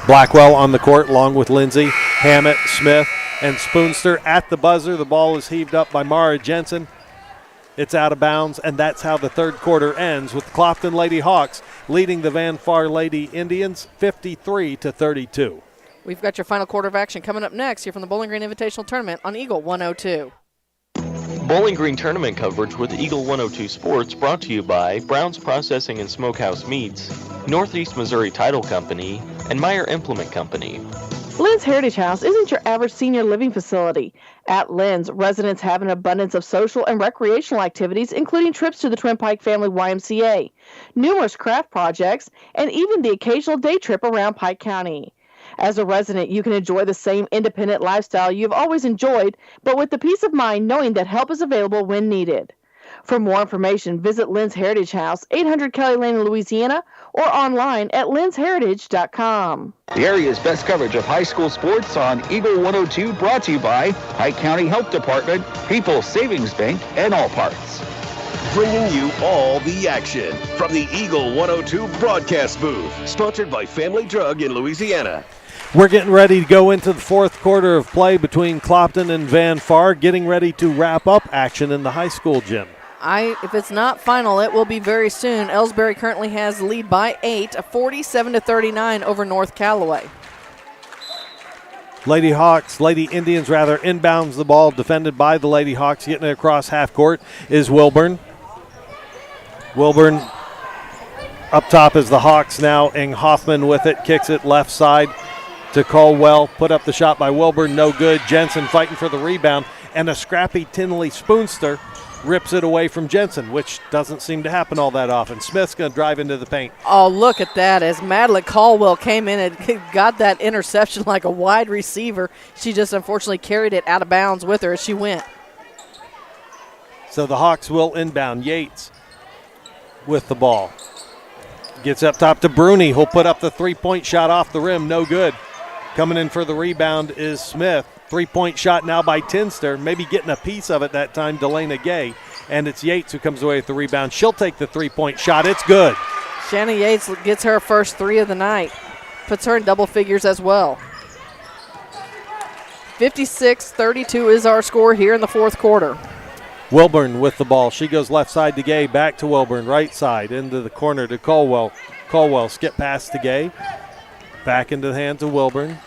Blackwell on the court along with Lindsay, Hammett, Smith, and Spoonster at the buzzer. The ball is heaved up by Mara Jensen. It's out of bounds, and that's how the third quarter ends with Clopton Lady Hawks leading the Van Far Lady Indians 53-32. We've got your final quarter of action coming up next here from the Bowling Green Invitational Tournament on Eagle 102. Bowling Green tournament coverage with Eagle 102 Sports brought to you by Brown's Processing and Smokehouse Meats, Northeast Missouri Title Company, and Meyer Implement Company. Lynn's Heritage House isn't your average senior living facility. At Lynn's, residents have an abundance of social and recreational activities, including trips to the Twin Pike Family YMCA, numerous craft projects, and even the occasional day trip around Pike County. As a resident, you can enjoy the same independent lifestyle you've always enjoyed, but with the peace of mind knowing that help is available when needed. For more information, visit Lynn's Heritage House, 800 Kelly Lane in Louisiana, or online at lynsheritage.com. The area's best coverage of high school sports on Eagle 102, brought to you by Pike County Health Department, People's Savings Bank, and All Parts. Bringing you all the action from the Eagle 102 broadcast booth, sponsored by Family Drug in Louisiana. We're getting ready to go into the fourth quarter of play between Clopton and Van Far, getting ready to wrap up action in the high school gym. If it's not final, it will be very soon. Ellsbury currently has the lead by 8, 47-39 over North Callaway. Lady Indians inbounds the ball, defended by the Lady Hawks. Getting it across half court is Wilburn. Wilburn up top is the Hawks now. Ing Hoffman with it, kicks it left side to Caldwell. Put up the shot by Wilburn, no good. Jensen fighting for the rebound, and a scrappy Tinley Spoonster rips it away from Jensen, which doesn't seem to happen all that often. Smith's going to drive into the paint. Oh, look at that. As Madeline Caldwell came in and got that interception like a wide receiver, she just unfortunately carried it out of bounds with her as she went. So the Hawks will inbound. Yates with the ball. Gets up top to Bruni, who'll put up the three-point shot off the rim, no good. Coming in for the rebound is Smith. Three-point shot now by Tinster, maybe getting a piece of it that time, Delana Gay. And it's Yates who comes away with the rebound. She'll take the three-point shot. It's good. Shanna Yates gets her first three of the night. Puts her in double figures as well. 56-32 is our score here in the fourth quarter. Wilburn with the ball. She goes left side to Gay, back to Wilburn, right side, into the corner to Caldwell. Caldwell skip pass to Gay. Back into the hands of Wilburn.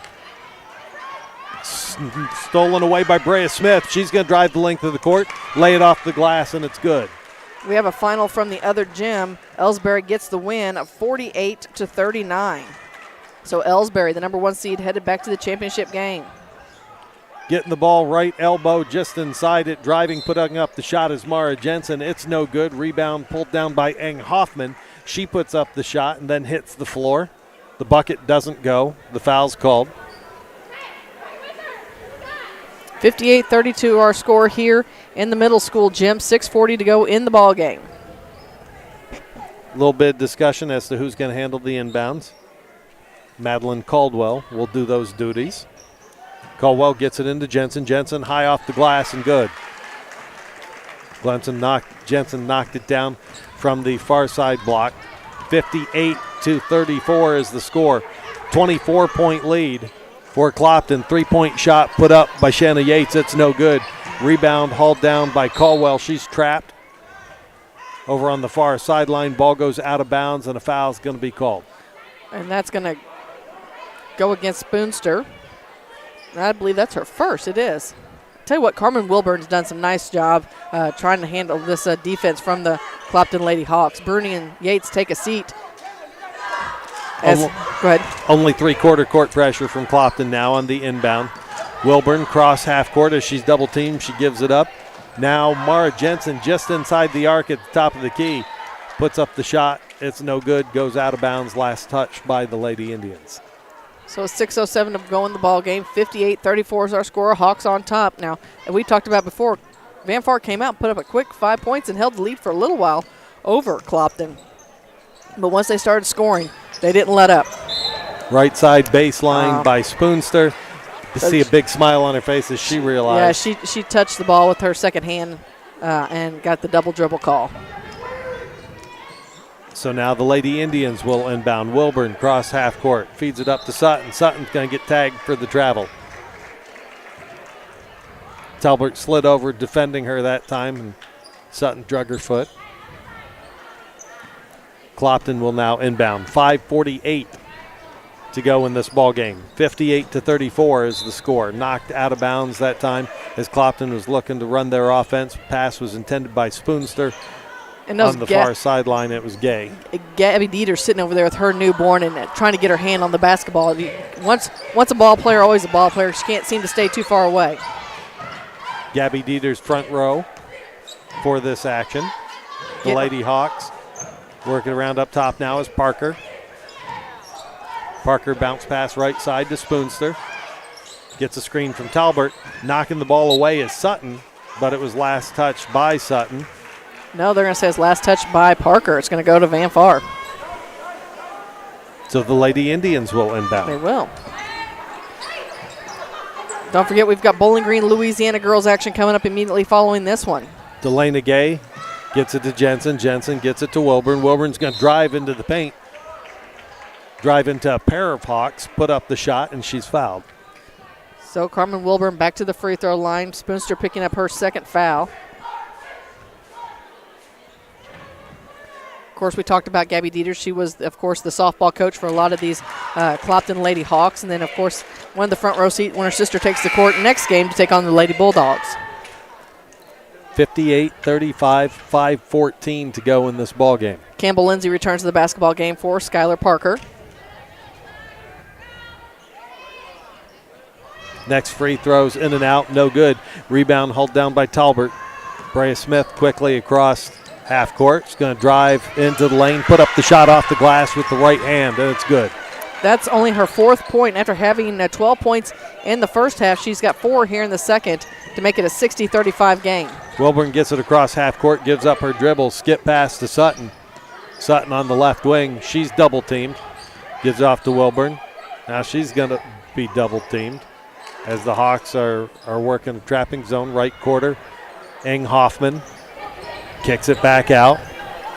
Stolen away by Brea Smith. She's going to drive the length of the court, lay it off the glass, and it's good. We have a final from the other gym. Ellsbury gets the win of 48-39. So Ellsbury, the number 1 seed, headed back to the championship game. Getting the ball right elbow just inside it. Driving, putting up the shot is Mara Jensen. It's no good. Rebound pulled down by Eng Hoffman. She puts up the shot and then hits the floor. The bucket doesn't go. The foul's called. 58-32 our score here in the middle school gym. 6:40 to go in the ball game. A little bit of discussion as to who's going to handle the inbounds. Madeline Caldwell will do those duties. Caldwell gets it into Jensen. Jensen high off the glass and good. Jensen knocked it down from the far side block. 58-34 is the score. 24-point lead for Clopton. Three-point shot put up by Shanna Yates. It's no good. Rebound hauled down by Caldwell. She's trapped over on the far sideline. Ball goes out of bounds, and a foul's going to be called. And that's going to go against Spoonster. I believe that's her first. It is. Tell you what, Carmen Wilburn's done some nice job trying to handle this defense from the Clopton Lady Hawks. Bruni and Yates take a seat. Go ahead. Only three-quarter court pressure from Clopton now on the inbound. Wilburn cross half court as she's double teamed. She gives it up. Now Mara Jensen just inside the arc at the top of the key. Puts up the shot. It's no good. Goes out of bounds. Last touch by the Lady Indians. So 6:07 to go in the ball game. 58-34 is our score. Hawks on top. Now, and we talked about before, Van Far came out and put up a quick 5 points and held the lead for a little while over Clopton. But once they started scoring, they didn't let up. Right side baseline by Spoonster. You see a big smile on her face as she realized. Yeah, she touched the ball with her second hand and got the double dribble call. So now the Lady Indians will inbound. Wilburn cross half court. Feeds it up to Sutton. Sutton's going to get tagged for the travel. Talbert slid over defending her that time, and Sutton drug her foot. Clopton will now inbound. 5:48 to go in this ball game. 58-34 is the score. Knocked out of bounds that time as Clopton was looking to run their offense. Pass was intended by Spoonster. And on the far sideline, it was Gay. Gabby Dieter sitting over there with her newborn and trying to get her hand on the basketball. Once a ball player, always a ball player. She can't seem to stay too far away. Gabby Dieter's front row for this action. The Lady Hawks working around up top now is Parker. Parker bounce pass right side to Spoonster. Gets a screen from Talbert. Knocking the ball away is Sutton, but it was last touched by Sutton. No, they're going to say it's last touch by Parker. It's going to go to Van Far. So the Lady Indians will inbound. They will. Don't forget, we've got Bowling Green, Louisiana girls action coming up immediately following this one. Delana Gay gets it to Jensen. Jensen gets it to Wilburn. Wilburn's going to drive into the paint. Drive into a pair of Hawks, put up the shot, and she's fouled. So Carmen Wilburn back to the free throw line. Spoonster picking up her second foul. Of course, we talked about Gabby Dieter. She was, of course, the softball coach for a lot of these Clopton Lady Hawks. And then, of course, one of the front row seat when her sister takes the court next game to take on the Lady Bulldogs. 58-35, 5:14 to go in this ball game. Campbell Lindsay returns to the basketball game for Skylar Parker. Next free throws in and out, no good. Rebound held down by Talbert. Brea Smith quickly across half court. She's going to drive into the lane, put up the shot off the glass with the right hand, and it's good. That's only her 4th point. After having 12 points in the first half, she's got 4 here in the second to make it a 60-35 game. Wilburn gets it across half court, gives up her dribble, skip pass to Sutton. Sutton on the left wing. She's double teamed. Gives off to Wilburn. Now she's going to be double teamed as the Hawks are working a trapping zone right quarter. Eng Hoffman kicks it back out.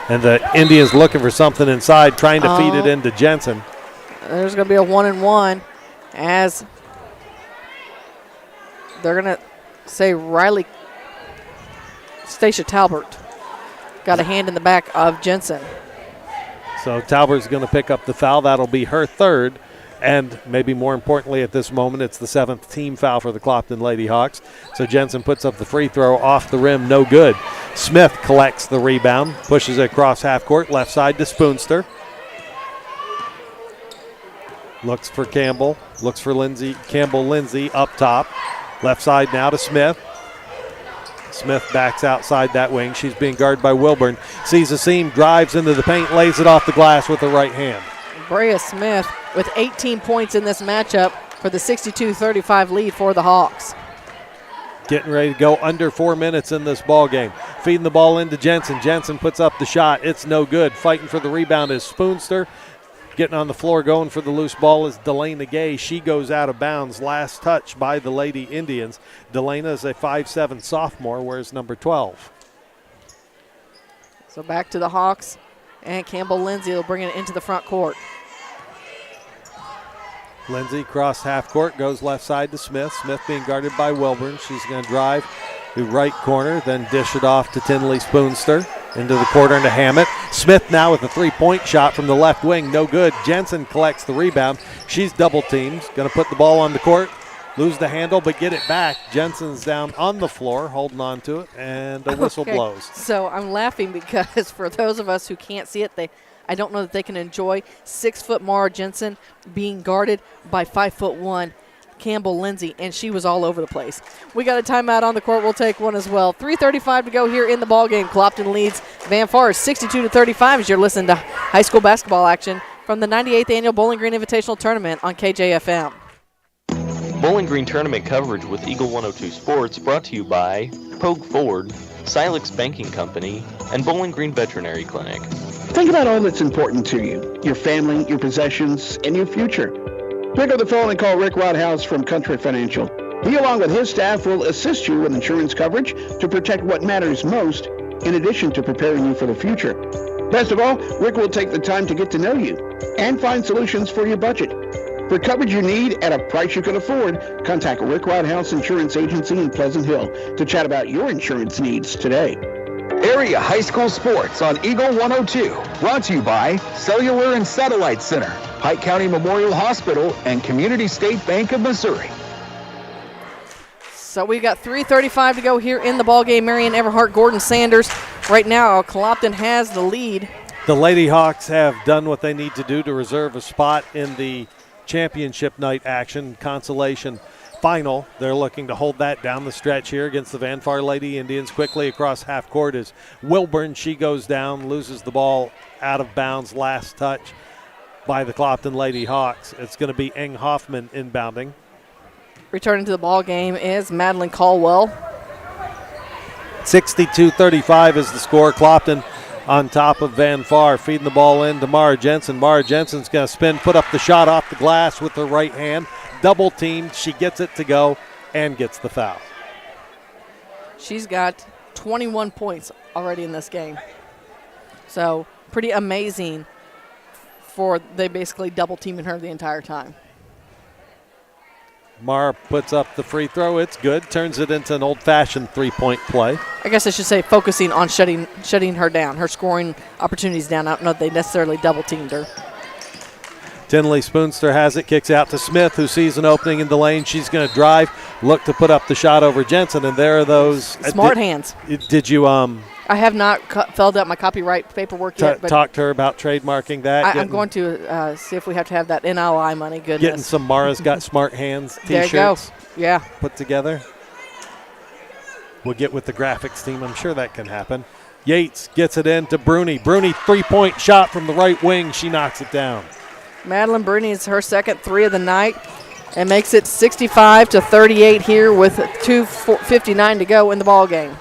And the Indians looking for something inside, trying to feed it into Jensen. There's going to be a 1-and-1 as they're going to say Stacia Talbert got a hand in the back of Jensen. So Talbert's going to pick up the foul. That'll be her 3rd. And maybe more importantly at this moment, it's the 7th team foul for the Clopton Lady Hawks. So Jensen puts up the free throw off the rim, no good. Smith collects the rebound, pushes it across half court, left side to Spoonster. Looks for Campbell, looks for Lindsay. Campbell Lindsay up top. Left side now to Smith. Smith backs outside that wing. She's being guarded by Wilburn. Sees a seam, drives into the paint, lays it off the glass with the right hand. Brea Smith with 18 points in this matchup for the 62-35 lead for the Hawks. Getting ready to go under 4 minutes in this ball game. Feeding the ball into Jensen. Jensen puts up the shot. It's no good. Fighting for the rebound is Spoonster. Getting on the floor, going for the loose ball is Delana Gay. She goes out of bounds. Last touch by the Lady Indians. Delana is a 5'7" sophomore, wears number 12. So back to the Hawks, and Campbell Lindsay will bring it into the front court. Lindsay cross half court, goes left side to Smith. Smith being guarded by Wilburn. She's going to drive to right corner, then dish it off to Tinley Spoonster. Into the quarter into Hammett. Smith now with a 3-point shot from the left wing. No good. Jensen collects the rebound. She's double teamed. Going to put the ball on the court. Lose the handle, but get it back. Jensen's down on the floor, holding on to it, and the whistle blows. So I'm laughing because for those of us who can't see it, I don't know that they can enjoy 6-foot Mara Jensen being guarded by 5'1" Campbell Lindsay, and she was all over the place. We got a timeout on the court. We'll take one as well. 3:35 to go here in the ball game. Clopton leads Van Forest 62-35 as you're listening to high school basketball action from the 98th Annual Bowling Green Invitational Tournament on KJFM. Bowling Green tournament coverage with Eagle 102 Sports brought to you by Pogue Ford, Silex Banking Company, and Bowling Green Veterinary Clinic. Think about all that's important to you, your family, your possessions, and your future. Pick up the phone and call Rick Rodhouse from Country Financial. He, along with his staff, will assist you with insurance coverage to protect what matters most, in addition to preparing you for the future. Best of all, Rick will take the time to get to know you and find solutions for your budget. For coverage you need at a price you can afford, contact Rick Rodhouse Insurance Agency in Pleasant Hill to chat about your insurance needs today. Area High School Sports on Eagle 102. Brought to you by Cellular and Satellite Center, Pike County Memorial Hospital, and Community State Bank of Missouri. So we've got 3:35 to go here in the ball game. Marion Everhart, Gordon Sanders. Right now, Clopton has the lead. The Lady Hawks have done what they need to do to reserve a spot in the championship night action, Consolation final. They're looking to hold that down the stretch here against the Van Far Lady Indians. Quickly across half court is Wilburn. She goes down, loses the ball out of bounds. Last touch by the Clopton Lady Hawks. It's going to be Eng Hoffman inbounding. Returning to the ball game is Madeline Caldwell. 62-35 is the score. Clopton on top of Van Far, feeding the ball in to Mara Jensen. Mara Jensen's going to spin, put up the shot off the glass with her right hand. Double teamed. She gets it to go and gets the foul. She's got 21 points already in this game. So pretty amazing for they basically double teaming her the entire time. Mara puts up the free throw. It's good. Turns it into an old-fashioned three-point play. I guess I should say focusing on shutting her down, her scoring opportunities down. I don't know if they necessarily double-teamed her. Tinley Spoonster has it, kicks out to Smith, who sees an opening in the lane. She's going to drive, look to put up the shot over Jensen, and there are those. Smart hands. Did you I have not filled out my copyright paperwork yet. But talk to her about trademarking that? I'm going to see if we have to have that NLI money. Goodness. Getting some Mara's Got Smart Hands T-shirts. There you go. Yeah. Put together. We'll get with the graphics team. I'm sure that can happen. Yates gets it in to Bruni. Bruni, three-point shot from the right wing. She knocks it down. Madeline Bruni is her second three of the night and makes it 65-38 here with 2:59 to go in the ball game.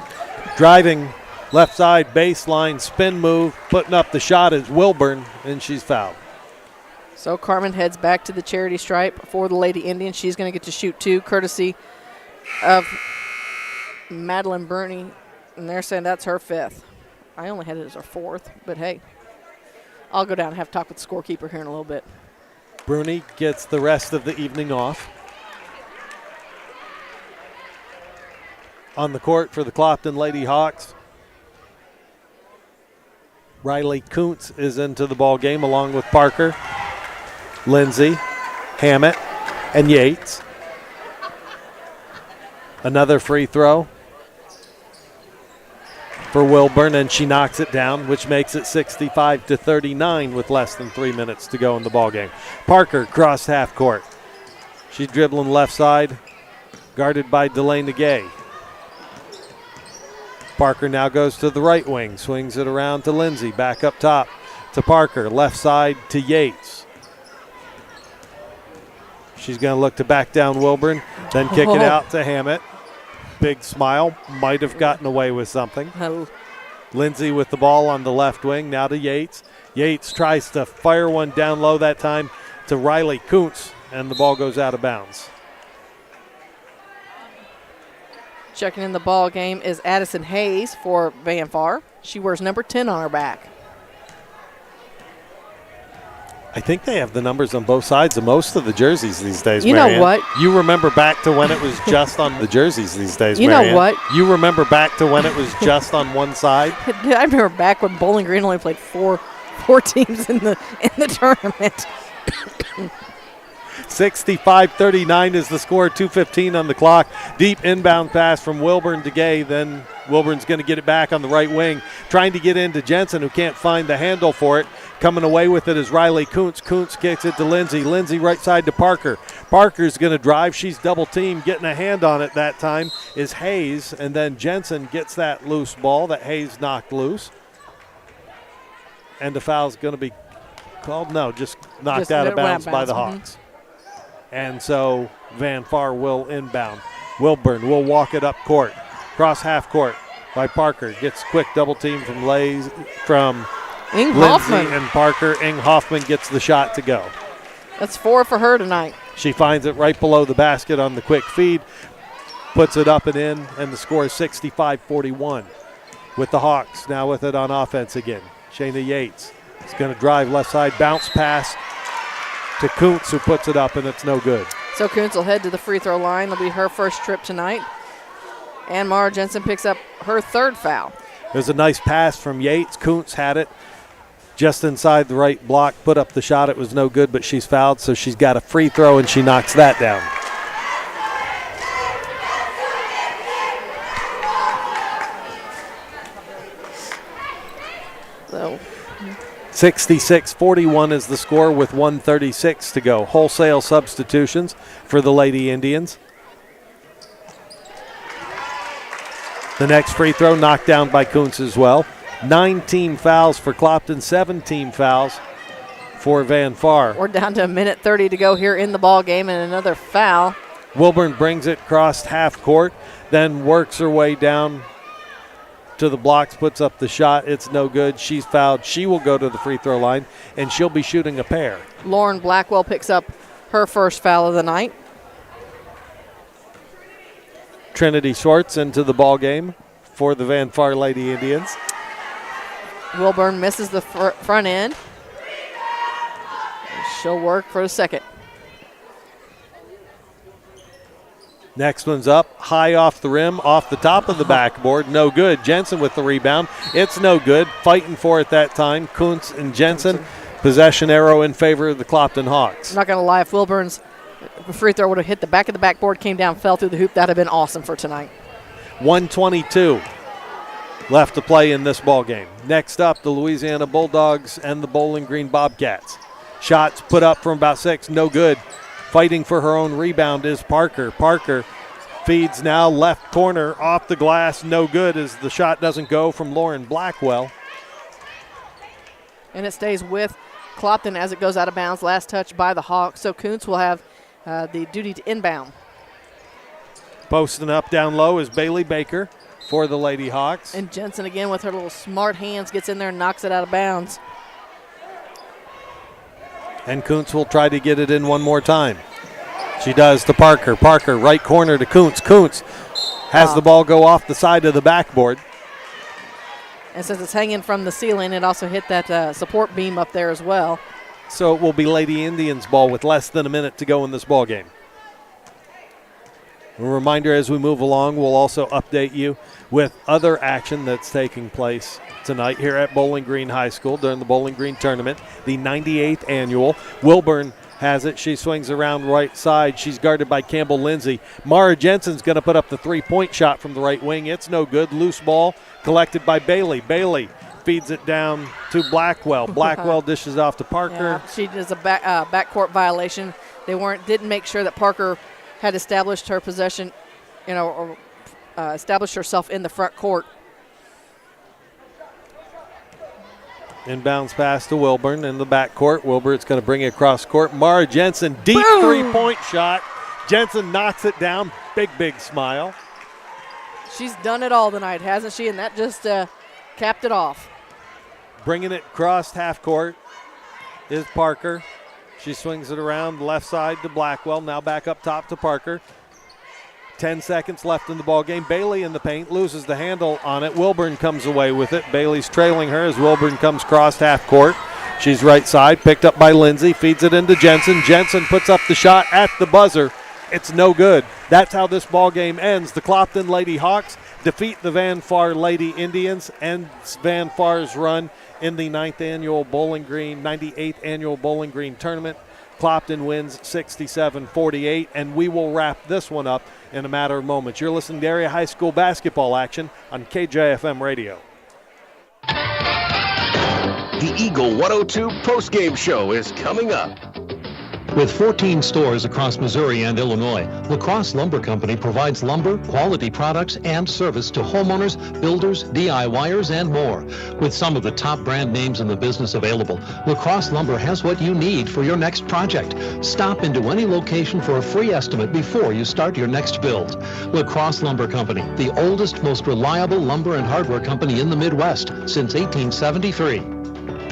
Driving left side baseline spin move, putting up the shot is Wilburn, and she's fouled. So Carmen heads back to the charity stripe for the Lady Indians. She's going to get to shoot two, courtesy of Madeline Bruni, and they're saying that's her fifth. I only had it as her fourth, but hey, I'll go down and have to talk with the scorekeeper here in a little bit. Bruni gets the rest of the evening off. On the court for the Clopton Lady Hawks, Riley Kuntz is into the ball game along with Parker, Lindsay, Hammett, and Yates. Another free throw for Wilburn, and she knocks it down, which makes it 65-39 with less than 3 minutes to go in the ballgame. Parker crossed half court. She's dribbling left side, guarded by Delaney Gay. Parker now goes to the right wing, swings it around to Lindsay, back up top to Parker, left side to Yates. She's going to look to back down Wilburn, then kick it out to Hammett. Big smile, might have gotten away with something. Lindsay with the ball on the left wing, now to Yates. Yates tries to fire one down low that time to Riley Kuntz, and the ball goes out of bounds. Checking in the ball game is Addison Hayes for Van Far. She wears number 10 on her back. I think they have the numbers on both sides of most of the jerseys these days, You Marianne. know what? You remember back to when it was just on the jerseys these days, You Marianne. know what? You remember back to when it was just on one side? I remember back when Bowling Green only played four teams in the tournament. 65-39 is the score, 2:15 on the clock. Deep inbound pass from Wilburn to Gay. Then Wilburn's going to get it back on the right wing, trying to get into Jensen, who can't find the handle for it. Coming away with it is Riley Kuntz. Kuntz kicks it to Lindsay. Lindsay right side to Parker. Parker's going to drive. She's double teamed. Getting a hand on it that time is Hayes. And then Jensen gets that loose ball that Hayes knocked loose. And the foul's going to be called? No, just knocked out of bounds by the Hawks. And so Van Far will inbound. Wilburn will walk it up court. Cross half court by Parker. Gets quick double team from Ing Lindsay Hoffman. and Parker. Ing Hoffman gets the shot to go. That's 4 for her tonight. She finds it right below the basket on the quick feed. Puts it up and in, and the score is 65-41. With the Hawks now with it on offense again. Shayna Yates is going to drive left side, bounce pass to Kuntz, who puts it up, and it's no good. So Kuntz will head to the free throw line. It'll be her first trip tonight. And Mara Jensen picks up her third foul. There's a nice pass from Yates. Kuntz had it just inside the right block, put up the shot. It was no good, but she's fouled, so she's got a free throw, and she knocks that down. So 66-41 is the score with 1:36 to go. Wholesale substitutions for the Lady Indians. The next free throw knocked down by Kuntz as well. 9 team fouls for Clopton, 7 team fouls for Van Far. we're down to 1:30 to go here in the ball game, and another foul. Wilburn brings it across half court, then works her way down to the blocks, puts up the shot. It's no good. She's fouled. She will go to the free throw line, and she'll be shooting a pair. Lauren Blackwell picks up her first foul of the night. Trinity Schwartz into the ball game for the Van Far Lady Indians. Wilburn misses the front end. She'll work for a second. Next one's up, high off the rim, off the top of the backboard. No good. Jensen with the rebound. It's no good. Fighting for it that time. Kuntz and Jensen. Possession arrow in favor of the Clopton Hawks. I'm not going to lie, if Wilburn's The free throw would have hit the back of the backboard, came down, fell through the hoop. That would have been awesome for tonight. 1:22 left to play in this ball game. Next up, the Louisiana Bulldogs and the Bowling Green Bobcats. Shots put up from about 6, no good. Fighting for her own rebound is Parker. Parker feeds now left corner off the glass, no good as the shot doesn't go from Lauren Blackwell. And it stays with Clopton as it goes out of bounds. Last touch by the Hawks. So Kuntz will have the duty to inbound. Posting up down low is Bailey Baker for the Lady Hawks. And Jensen again with her little smart hands gets in there and knocks it out of bounds. And Kuntz will try to get it in one more time. She does to Parker. Parker, right corner to Kuntz. Kuntz has the ball go off the side of the backboard. And since it's hanging from the ceiling, it also hit that support beam up there as well. So it will be Lady Indians ball with less than a minute to go in this ball game. A reminder as we move along, we'll also update you with other action that's taking place tonight here at Bowling Green High School during the Bowling Green Tournament, the 98th annual. Wilburn has it. She swings around right side. She's guarded by Campbell Lindsay. Mara Jensen's going to put up the three-point shot from the right wing. It's no good. Loose ball collected by Bailey. Bailey feeds it down to Blackwell. Blackwell dishes off to Parker. Yeah, she does a backcourt violation. They didn't make sure that Parker had established her possession, or established herself in the front court. Inbounds pass to Wilburn in the backcourt. Wilburn's going to bring it across court. Mara Jensen, deep three-point shot. Jensen knocks it down. Big smile. She's done it all tonight, hasn't she? And that just capped it off. Bringing it across half court is Parker. She swings it around left side to Blackwell. Now back up top to Parker. 10 seconds left in the ball game. Bailey in the paint, loses the handle on it. Wilburn comes away with it. Bailey's trailing her as Wilburn comes across half court. She's right side, picked up by Lindsay, feeds it into Jensen. Jensen puts up the shot at the buzzer. It's no good. That's how this ball game ends. The Clopton Lady Hawks defeat the Van Far Lady Indians, ends Van Far's run in the 98th annual Bowling Green Tournament. Clopton wins 67-48, and we will wrap this one up in a matter of moments. You're listening to area high school basketball action on KJFM Radio. The Eagle 102 postgame show is coming up. With 14 stores across Missouri and Illinois, La Crosse Lumber Company provides lumber, quality products, and service to homeowners, builders, DIYers, and more. With some of the top brand names in the business available, La Crosse Lumber has what you need for your next project. Stop into any location for a free estimate before you start your next build. La Crosse Lumber Company, the oldest, most reliable lumber and hardware company in the Midwest since 1873.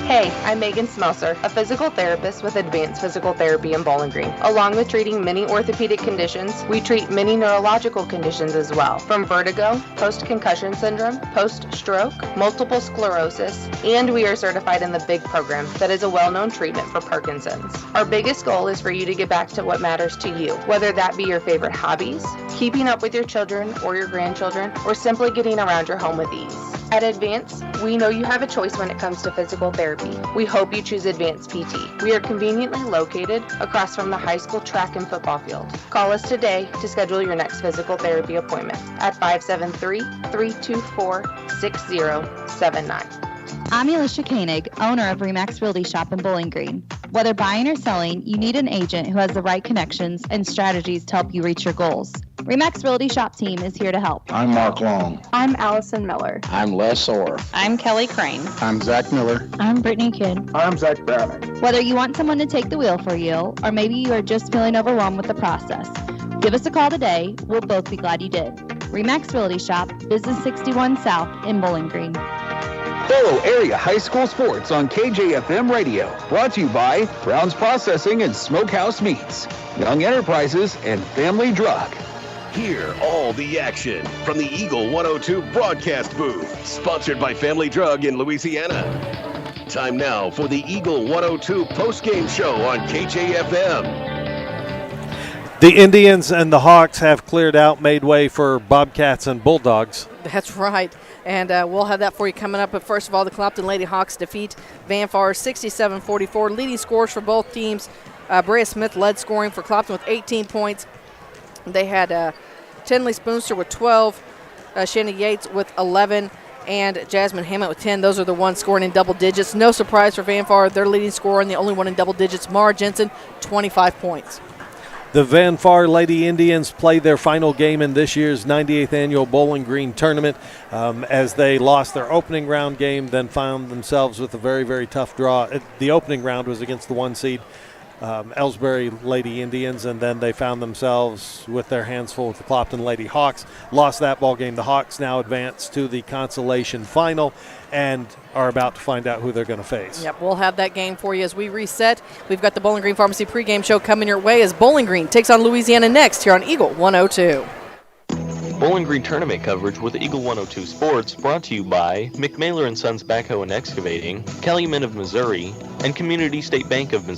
Hey, I'm Megan Smelser, a physical therapist with Advanced Physical Therapy in Bowling Green. Along with treating many orthopedic conditions, we treat many neurological conditions as well, from vertigo, post-concussion syndrome, post-stroke, multiple sclerosis, and we are certified in the BIG program that is a well-known treatment for Parkinson's. Our biggest goal is for you to get back to what matters to you, whether that be your favorite hobbies, keeping up with your children or your grandchildren, or simply getting around your home with ease. At Advance, we know you have a choice when it comes to physical therapy. We hope you choose Advance PT. We are conveniently located across from the high school track and football field. Call us today to schedule your next physical therapy appointment at 573-324-6079. I'm Alicia Koenig, owner of Remax Realty Shop in Bowling Green. Whether buying or selling, you need an agent who has the right connections and strategies to help you reach your goals. Remax Realty Shop team is here to help. I'm Mark Long. I'm Allison Miller. I'm Les Orr. I'm Kelly Crane. I'm Zach Miller. I'm Brittany Kidd. I'm Zach Browning. Whether you want someone to take the wheel for you, or maybe you are just feeling overwhelmed with the process, give us a call today. We'll both be glad you did. Remax Realty Shop, Business 61 South in Bowling Green. Follow area high school sports on KJFM Radio. Brought to you by Brown's Processing and Smokehouse Meats, Young Enterprises, and Family Drug. Hear all the action from the Eagle 102 broadcast booth, sponsored by Family Drug in Louisiana. Time now for the Eagle 102 postgame show on KJFM. The Indians and the Hawks have cleared out, made way for Bobcats and Bulldogs. That's right. And we'll have that for you coming up. But first of all, the Clopton Lady Hawks defeat Van Far 67-44. Leading scores for both teams Brea Smith led scoring for Clopton with 18 points. They had Tinley Spoonster with 12, Shannon Yates with 11, and Jasmine Hammett with 10. Those are the ones scoring in double digits. No surprise for Van Far, their leading scorer and the only one in double digits, Mara Jensen, 25 points. The Van Far Lady Indians played their final game in this year's 98th Annual Bowling Green Tournament as they lost their opening round game, then found themselves with a very, very tough draw. The opening round was against the 1 seed Ellsbury Lady Indians, and then they found themselves with their hands full with the Clopton Lady Hawks. Lost that ball game. The Hawks now advance to the Consolation Final and are about to find out who they're going to face. Yep, we'll have that game for you as we reset. We've got the Bowling Green Pharmacy pregame show coming your way as Bowling Green takes on Louisiana next here on Eagle 102. Bowling Green tournament coverage with Eagle 102 Sports brought to you by McMailer & Sons Backhoe and Excavating, Calumet of Missouri, and Community State Bank of Missouri.